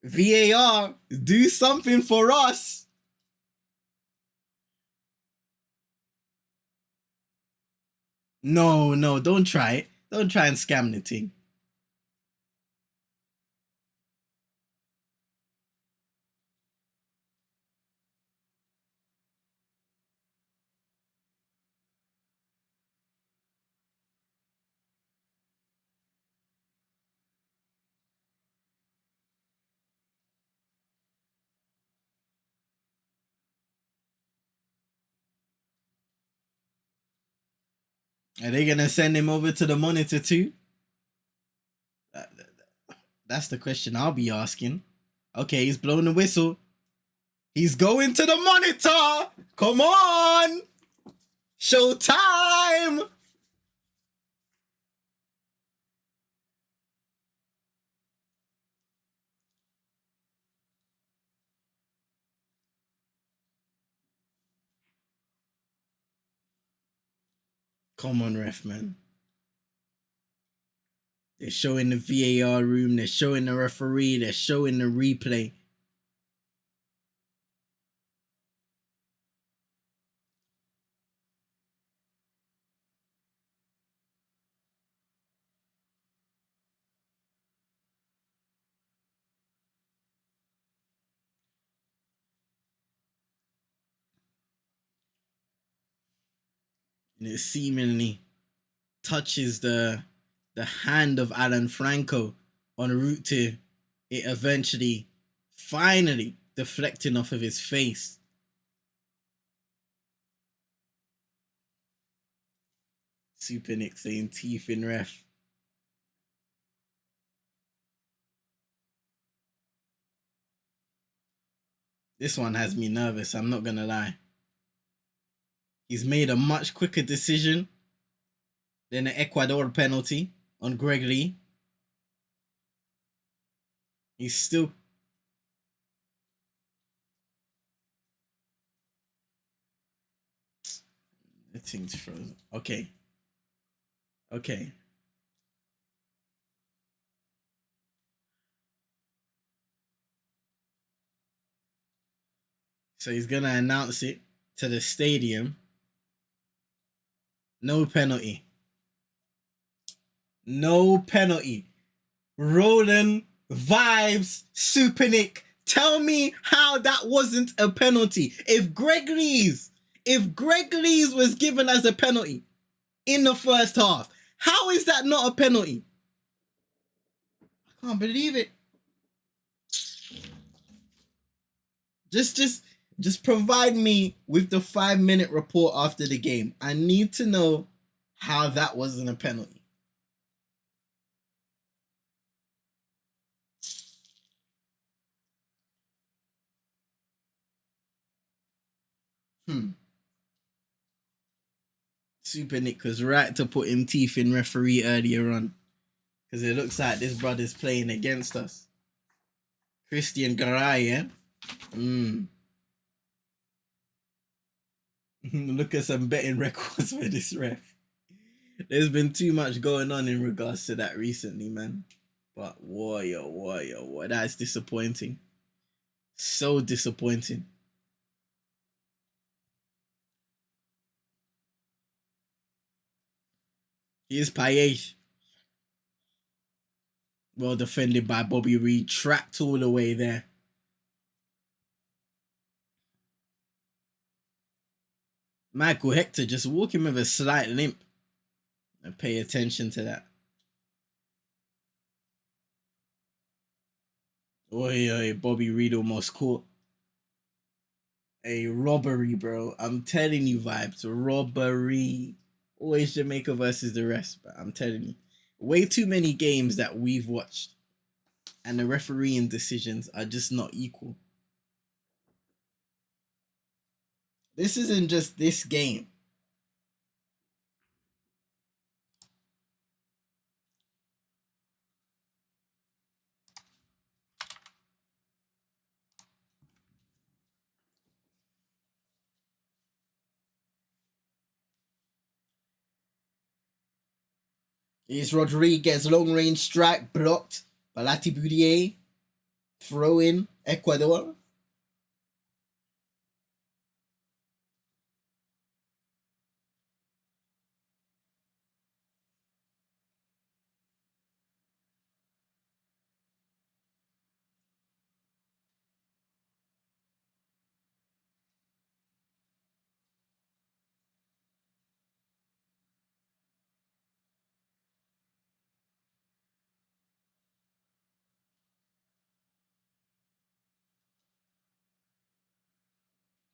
VAR, do something for us. No, don't try it. Don't try and scam the thing. Are they gonna send him over to the monitor too? That's the question I'll be asking. Okay, he's blowing the whistle. He's going to the monitor. Come on. Showtime. Come on, ref, man. They're showing the VAR room. They're showing the referee. They're showing the replay. And it seemingly touches the hand of Alan Franco en route to it eventually, finally deflecting off of his face. Super Nick saying teeth in ref. This one has me nervous, I'm not gonna lie. He's made a much quicker decision than the Ecuador penalty on Greg Lee. He's still... The thing's frozen. Okay. So he's gonna announce it to the stadium. No penalty. No penalty. Roland vibes, Super Nick. Tell me how that wasn't a penalty. If Greg Lees was given as a penalty in the first half, how is that not a penalty? I can't believe it. Just provide me with the 5-minute report after the game. I need to know how that wasn't a penalty. Super Nick was right to put him teeth in referee earlier on, because it looks like this brother's playing against us. Christian Garay, yeah? Look at some betting records for this ref. There's been too much going on in regards to that recently, man. But warrior, that's disappointing. So disappointing. Here's Payet. Well defended by Bobby Reed. Trapped all the way there. Michael Hector just walking with a slight limp. And pay attention to that. Oi, Bobby Reed almost caught a robbery, bro. I'm telling you, vibes. Robbery. Always Jamaica versus the rest, but I'm telling you. Way too many games that we've watched, and the refereeing decisions are just not equal. This isn't just this game. Here's Rodriguez, long range strike blocked. Balati Boudier, throw in Ecuador.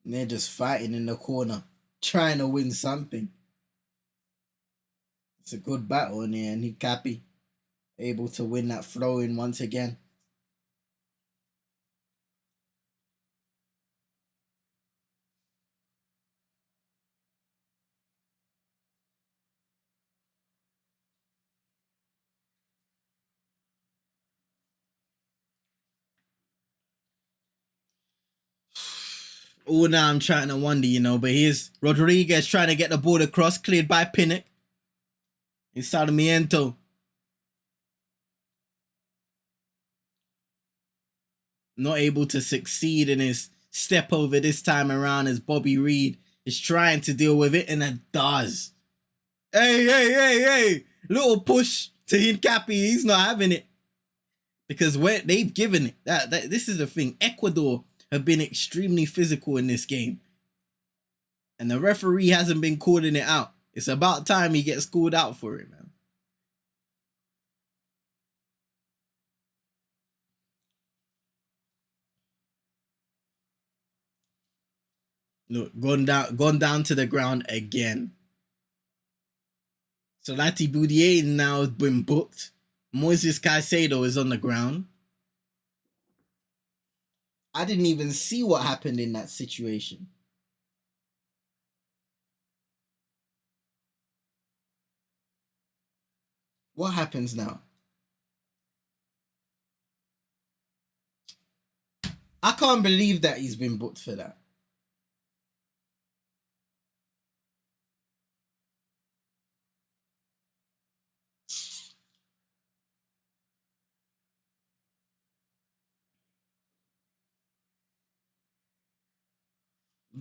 And they're just fighting in the corner, trying to win something. It's a good battle in here, and Hikapi able to win that throw in once again. Oh, now I'm trying to wonder, but here's Rodriguez trying to get the ball across, cleared by Pinnock. It's Sarmiento. Not able to succeed in his step over this time around as Bobby Reed is trying to deal with it, and it does. Hey. Little push to Hincapi. He's not having it. Because they've given it. This is the thing. Ecuador have been extremely physical in this game. And the referee hasn't been calling it out. It's about time he gets called out for it, man. Look, gone down to the ground again. So Lati Boudier now has been booked. Moises Caicedo is on the ground. I didn't even see what happened in that situation. What happens now? I can't believe that he's been booked for that.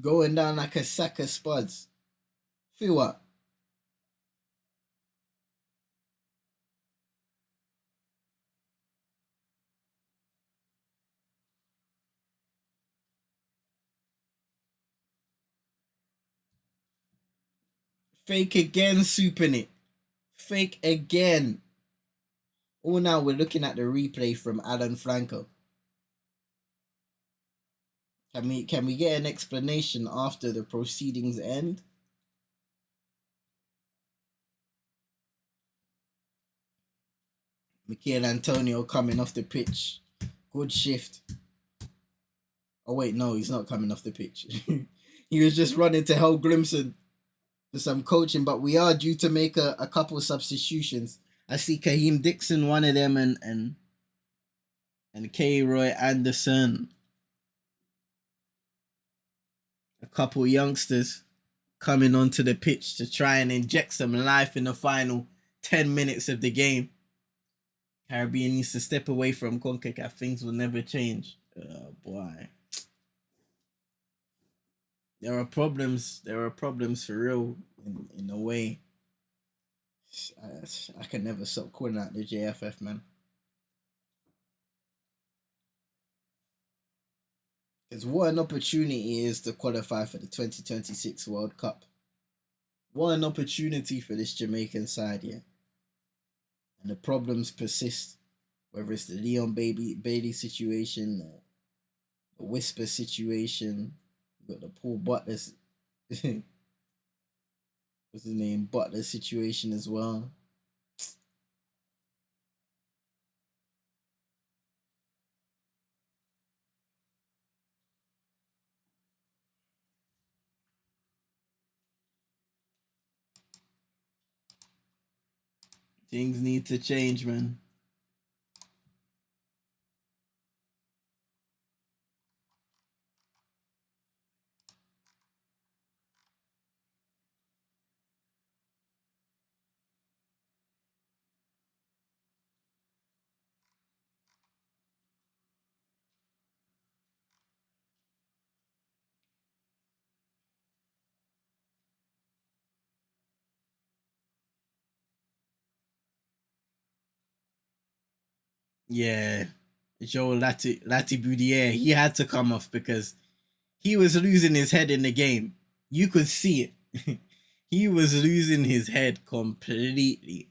Going down like a sack of spuds. Feel what? Fake again, souping it. Fake again. Oh, now we're looking at the replay from Alan Franco. Can we get an explanation after the proceedings end? Michael Antonio coming off the pitch. Good shift. Oh wait, no, he's not coming off the pitch. He was just running to help Grimson for some coaching, but we are due to make a couple substitutions. I see Kahim Dixon, one of them, and K. Roy Anderson. A couple youngsters coming onto the pitch to try and inject some life in the final 10 minutes of the game. Caribbean needs to step away from CONCACAF. Things will never change. Oh boy. There are problems for real in a way. I can never stop calling out the JFF, man. Because what an opportunity is to qualify for the 2026 World Cup. What an opportunity for this Jamaican side, yeah. And the problems persist. Whether it's the Leon Bailey situation, the Whisper situation, you got the Paul Butler, what's his name, Butler situation as well. Things need to change, man. Yeah, Joe Latiboudiere, he had to come off because he was losing his head in the game. You could see it. He was losing his head completely.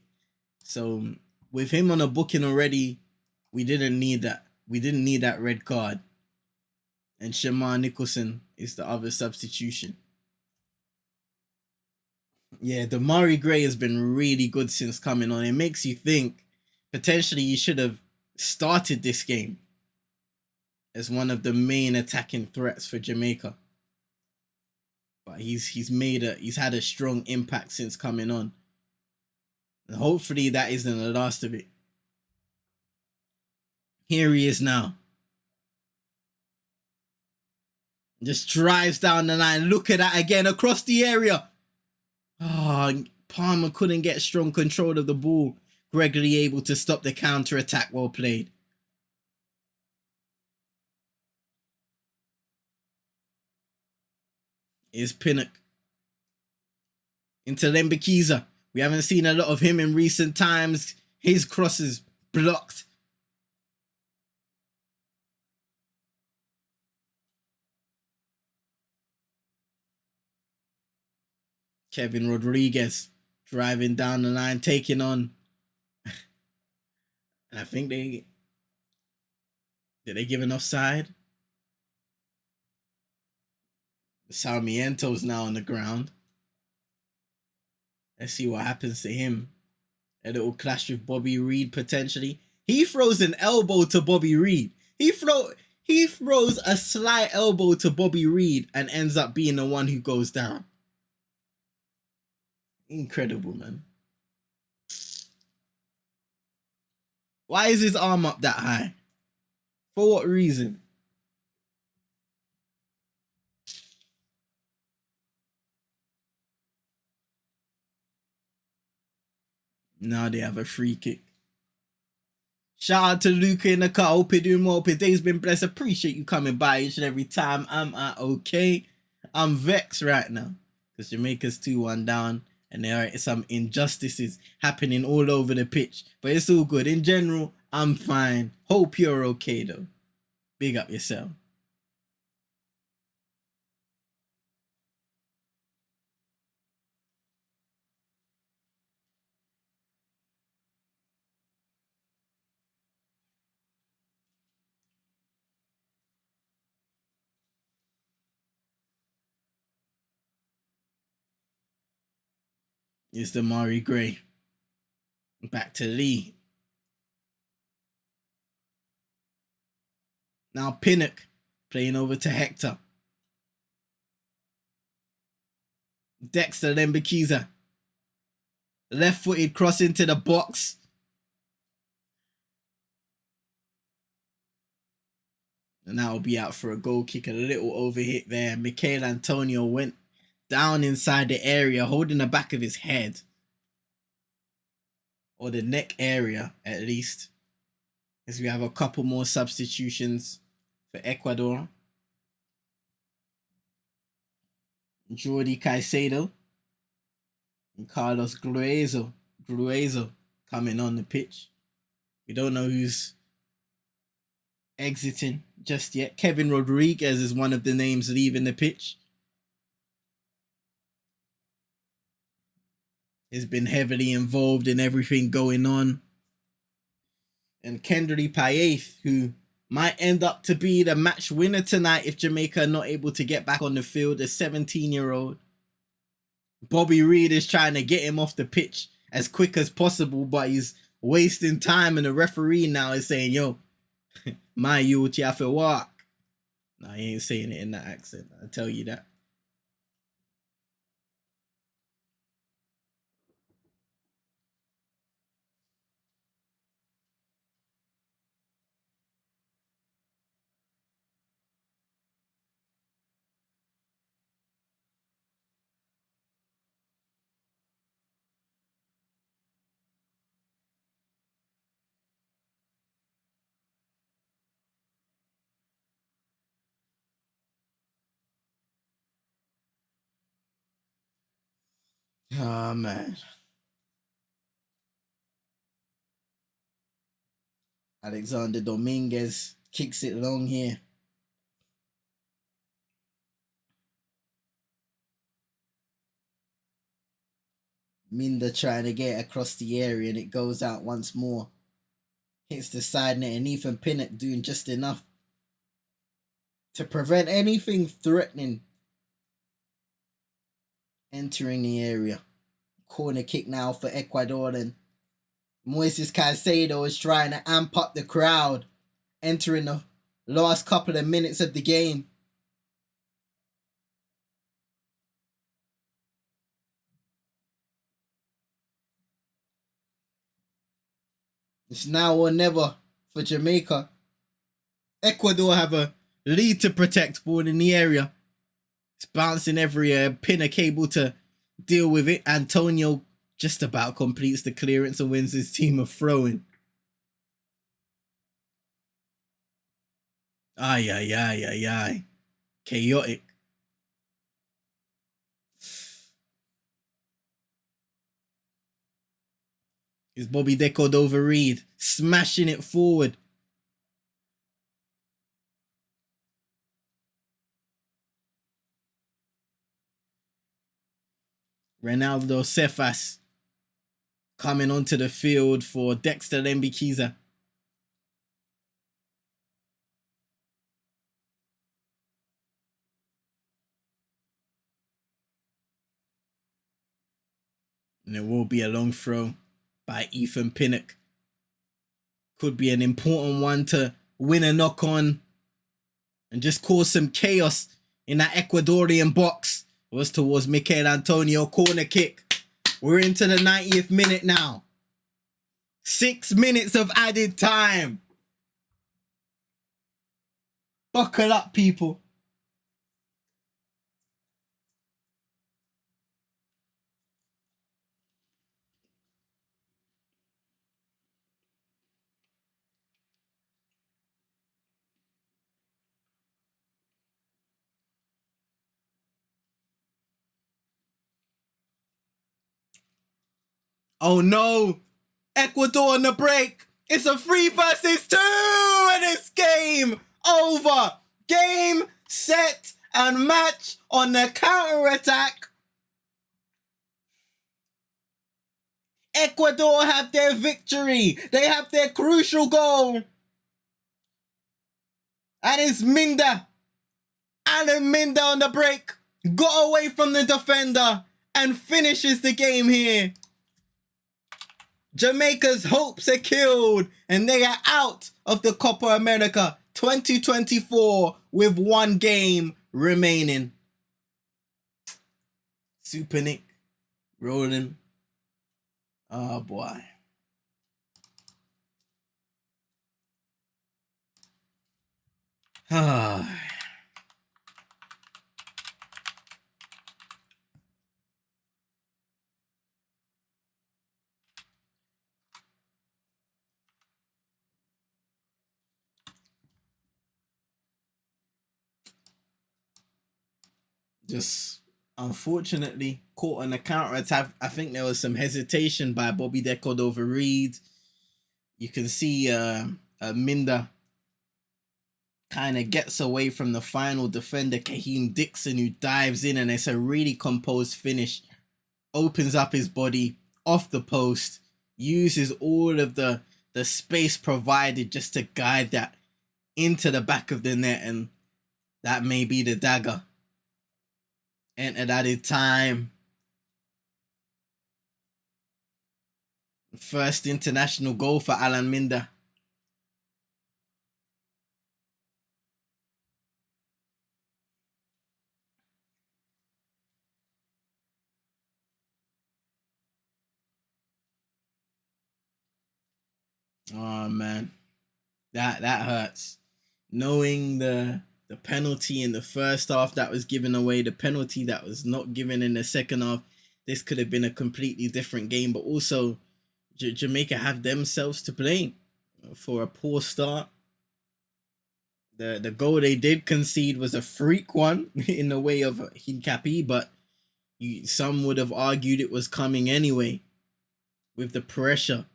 So with him on a booking already, we didn't need that. We didn't need that red card. And Shamar Nicholson is the other substitution. Yeah, Damari Gray has been really good since coming on. It makes you think potentially he should have started this game as one of the main attacking threats for Jamaica. But he's had a strong impact since coming on. And hopefully that isn't the last of it. Here he is now. Just drives down the line. Look at that again across the area. Oh, Palmer couldn't get strong control of the ball. Gregory able to stop the counter attack. Well played. Is Pinnock into Lembekiza. We haven't seen a lot of him in recent times. His crosses blocked. Kevin Rodriguez driving down the line, taking on. And I think did they give an offside? Sarmiento's now on the ground. Let's see what happens to him. A little clash with Bobby Reed potentially. He throws an elbow to Bobby Reed. He throws a slight elbow to Bobby Reed and ends up being the one who goes down. Incredible, man. Why is his arm up that high? For what reason? Now they have a free kick. Shout out to Luca in the car. Hope you're doing well. Hope your day's been blessed. Appreciate you coming by each and every time. I'm okay. I'm vexed right now because Jamaica's 2-1 down and there are some injustices happening all over the pitch. But it's all good. In general, I'm fine. Hope you're okay though. Big up yourself. It's the Mari Gray. Back to Lee. Now Pinnock playing over to Hector. Dexter Lembekiza. Left-footed cross into the box. And that will be out for a goal kick. A little overhit there. Michael Antonio went down inside the area, holding the back of his head. Or the neck area, at least. As we have a couple more substitutions for Ecuador. Jordi Caicedo and Carlos Gruezo coming on the pitch. We don't know who's exiting just yet. Kevin Rodriguez is one of the names leaving the pitch. He's been heavily involved in everything going on. And Kendry Paeth, who might end up to be the match winner tonight if Jamaica are not able to get back on the field, a 17-year-old. Bobby Reed is trying to get him off the pitch as quick as possible, but he's wasting time, and the referee now is saying, yo, my youth, you have to walk. No, he ain't saying it in that accent, I'll tell you that. Oh, man. Alexander Dominguez kicks it long here. Minda trying to get across the area, and it goes out once more. Hits the side net, and Ethan Pinnock doing just enough to prevent anything threatening entering the area. Corner kick now for Ecuador, and Moises Caicedo is trying to amp up the crowd entering the last couple of minutes of the game. It's now or never for Jamaica. Ecuador have a lead to protect, ball in the area. It's bouncing everywhere. Pinnock able to deal with it. Antonio just about completes the clearance and wins his team a throw-in. Ay. Chaotic. Is Bobby De Cordova-Reid smashing it forward. Ronaldo Cephas coming onto the field for Dexter Lembikiza. And it will be a long throw by Ethan Pinnock. Could be an important one to win a knock on and just cause some chaos in that Ecuadorian box. It was towards Mikel Antonio. Corner kick. We're into the 90th minute now. 6 minutes of added time. Buckle up, people. Oh no! Ecuador on the break! It's a 3 versus 2! And it's game over! Game, set, and match on the counter-attack. Ecuador have their victory. They have their crucial goal. And it's Minda. Alan Minda on the break. Got away from the defender and finishes the game here. Jamaica's hopes are killed and they are out of the Copa America 2024 with 1 game remaining. Super Nick rolling. Oh boy. Just unfortunately caught on the counter attack. I think there was some hesitation by Bobby De Cordova-Reid. You can see Minda kind of gets away from the final defender, Kaheem Dixon, who dives in, and it's a really composed finish. Opens up his body off the post, uses all of the space provided just to guide that into the back of the net, and that may be the dagger. Entered added time. First international goal for Alan Minda. Oh man, that hurts. Knowing the penalty in the first half that was given away, the penalty that was not given in the second half, this could have been a completely different game. But also, Jamaica have themselves to blame for a poor start. The goal they did concede was a freak one in the way of Hincapi, but some would have argued it was coming anyway with the pressure.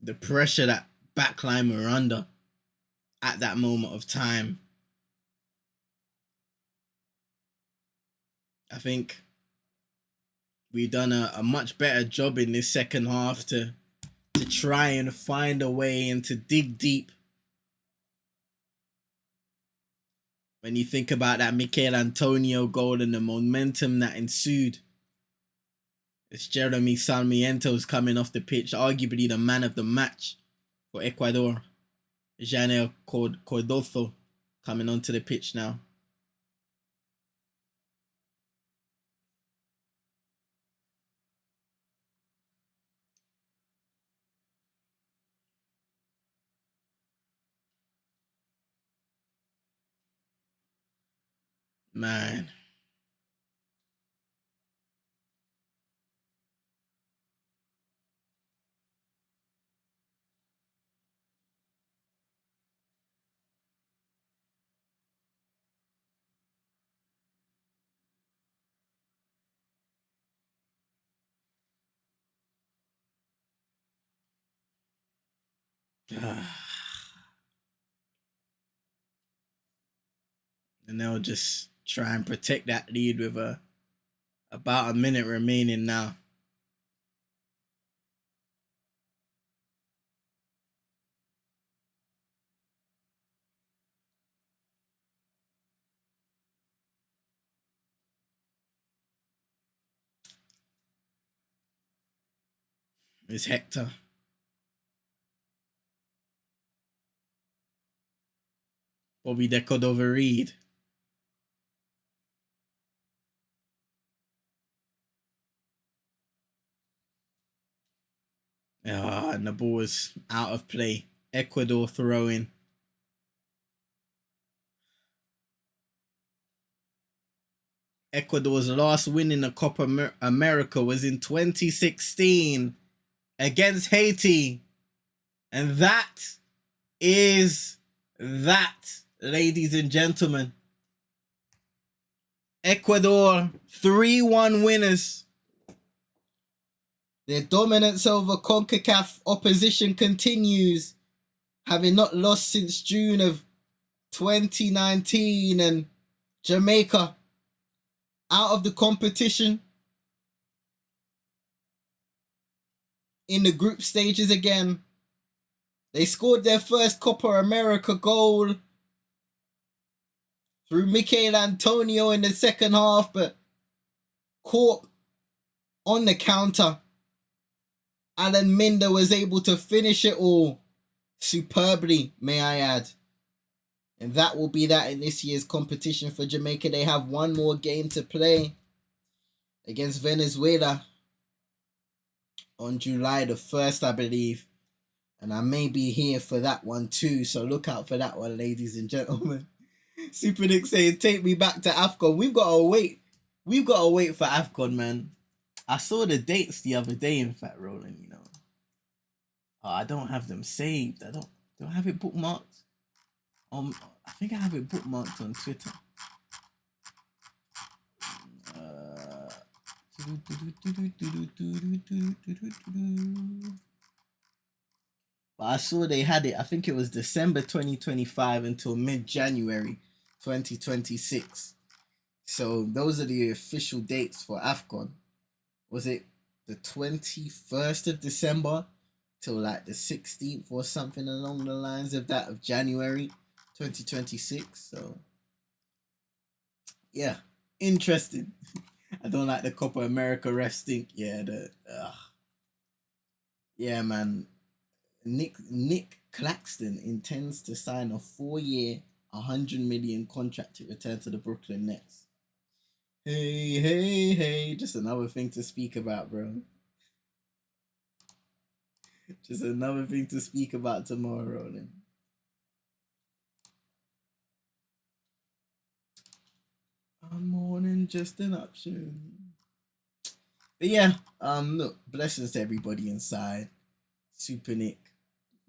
the pressure that backline were under at that moment of time. I think we've done a much better job in this second half to try and find a way and to dig deep. When you think about that Michail Antonio goal and the momentum that ensued, it's Jeremy Sarmiento's coming off the pitch, arguably the man of the match for Ecuador. Janel Cordozo coming onto the pitch now. Man. And they'll just try and protect that lead with about a minute remaining now. It's Hector. Bobby De Cordova-Reid. And the ball was out of play. Ecuador throwing. Ecuador's last win in the Copa America was in 2016 against Haiti. And that is that, ladies and gentlemen. Ecuador 3-1 winners. Their dominance over CONCACAF opposition continues, having not lost since June of 2019, and Jamaica out of the competition in the group stages again. They scored their first Copa America goal through Michail Antonio in the second half, but caught on the counter. Alan Minda was able to finish it all superbly, may I add. And that will be that in this year's competition for Jamaica. They have one more game to play against Venezuela on July the 1st, I believe. And I may be here for that one too, so look out for that one, ladies and gentlemen. Super Nick saying, take me back to AFCON. We've got to wait. We've got to wait for AFCON, man. I saw the dates the other day, in fact, Roland, you know. I don't have them saved. Do I have it bookmarked? I think I have it bookmarked on Twitter. But I saw they had it. I think it was December 2025 until mid-January 2026. So those are the official dates for AFCON. Was it the 21st of December till like the 16th or something along the lines of that of January 2026? So yeah, interesting. I don't like the Copa America ref stink. Yeah, yeah, man. Nick Claxton intends to sign a 4-year, $100 million contract to return to the Brooklyn Nets. Hey, just another thing to speak about, bro. Just another thing to speak about tomorrow, then. I'm more than just an option. But yeah, look, blessings to everybody inside. Super Nick,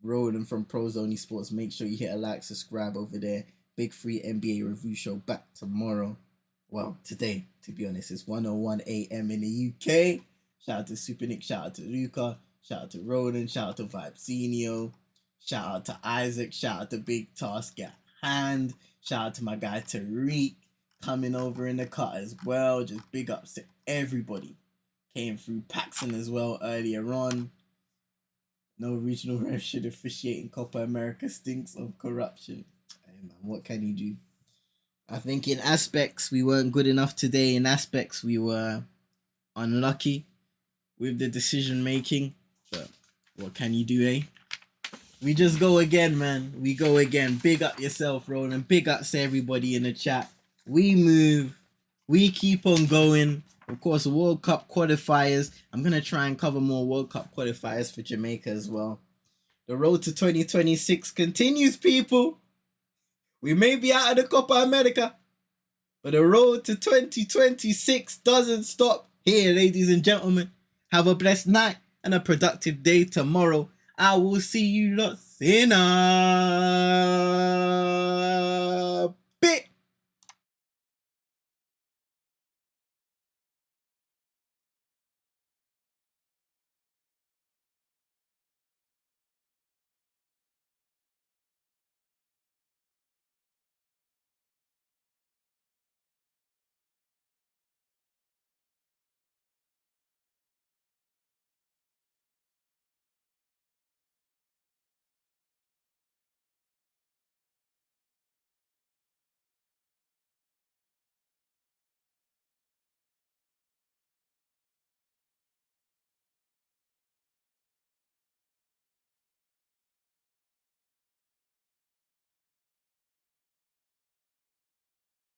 Roland from Pros Only Sports. Make sure you hit a like, subscribe over there. Big free NBA review show back tomorrow. Well, today, to be honest, it's 1:01 a.m. in the UK. Shout out to Super Nick, shout out to Luca, Shout out to Roland. Shout out to Vibesenio. Shout out to Isaac. Shout out to Big Task at Hand. Shout out to my guy Tariq coming over in the cut as well. Just big ups to everybody. Came through Paxson as well earlier on. No regional ref should officiate in Copa America, stinks of corruption. Hey man, what can you do? I think in aspects we weren't good enough today. In aspects we were unlucky with the decision making. But what can you do, eh? We just go again, man. We go again. Big up yourself, Roland. Big ups to everybody in the chat. We move. We keep on going. Of course, World Cup qualifiers. I'm going to try and cover more World Cup qualifiers for Jamaica as well. The road to 2026 continues, people. We may be out of the Copa America, but the road to 2026 doesn't stop here, ladies and gentlemen. Have a blessed night and a productive day tomorrow. I will see you lots in